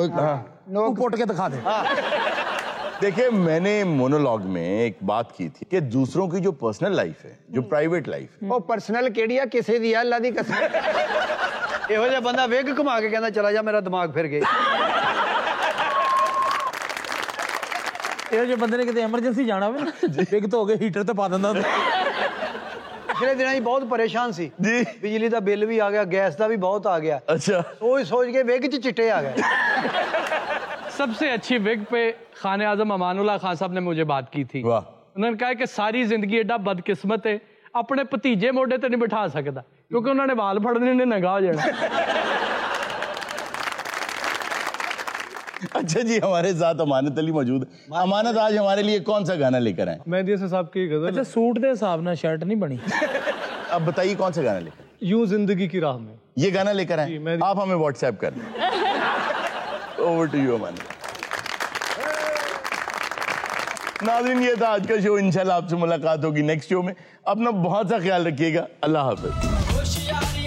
तू पोट के दिखा दे। देखिए मैंने मोनोलॉग में एक बात की थी कि दूसरों की जो पर्सनल लाइफ है, जो प्राइवेट लाइफ है, ਉਹ ਪਰਸਨਲ ਕਿਹੜੀ ਆ ਕਿਸੇ ਦੀ ਆ ਅੱਲਾ ਦੀ ਕਸਮ। ਇਹੋ ਜਿਹਾ ਬੰਦਾ ਵੇਗ ਘੁਮਾ ਕੇ ਕਹਿੰਦਾ ਚਲਾ ਜਾ, ਮੇਰਾ ਦਿਮਾਗ ਫਿਰ ਗਿਆ। ਇਹ ਜੇ ਬੰਦੇ ਨੇ ਕਿਤੇ ਐਮਰਜੈਂਸੀ ਜਾਣਾ ਹੋਵੇ ਨਾ, ਵਿਗ ਧੋ ਕੇ ਹੀਟਰ ਤੇ ਪਾ ਦਿੰਦਾ। ਪਿਛਲੇ ਦਿਨਾਂ 'ਚ ਬਹੁਤ ਪਰੇਸ਼ਾਨ ਸੀ ਜੀ। ਬਿਜਲੀ ਦਾ ਬਿੱਲ ਵੀ ਆ ਗਿਆ, ਗੈਸ ਦਾ ਵੀ ਬਹੁਤ ਆ ਗਿਆ। अच्छा सोच के वेग च चिट्टे आ गए। सबसे अच्छी विग पे खाने आजम अमानुल्लाह खान साहब ने मुझे बात की थी। वाह। उन्होंने कहा कि सारी जिंदगी एडा बदकिस्मत है, अपने भतीजे मोढे ते नहीं बिठा सकता क्योंकि उन्होंने वाल फड़ने ने नंगा हो जाना। अच्छा जी, हमारे साथ अमानत अली मौजूद है। अमानत आज हमारे लिए कौन सा गाना लेकर आए? मेहदी हसन साहब की गजल। अच्छा सूट दे हिसाब ना शर्ट नहीं बनी। अब बताइए कौन सा गाना लेकर? यूं जिंदगी की राह में। ये गाना लेकर आए, आप हमें व्हाट्सएप कर दें। ओवर टू यू अमानत। नाज़रीन ये था आज का शो, इंशाल्लाह आपसे मुलाकात होगी नेक्स्ट शो में। अपना बहुत सा ख्याल रखिएगा। अल्लाह हाफ़िज़।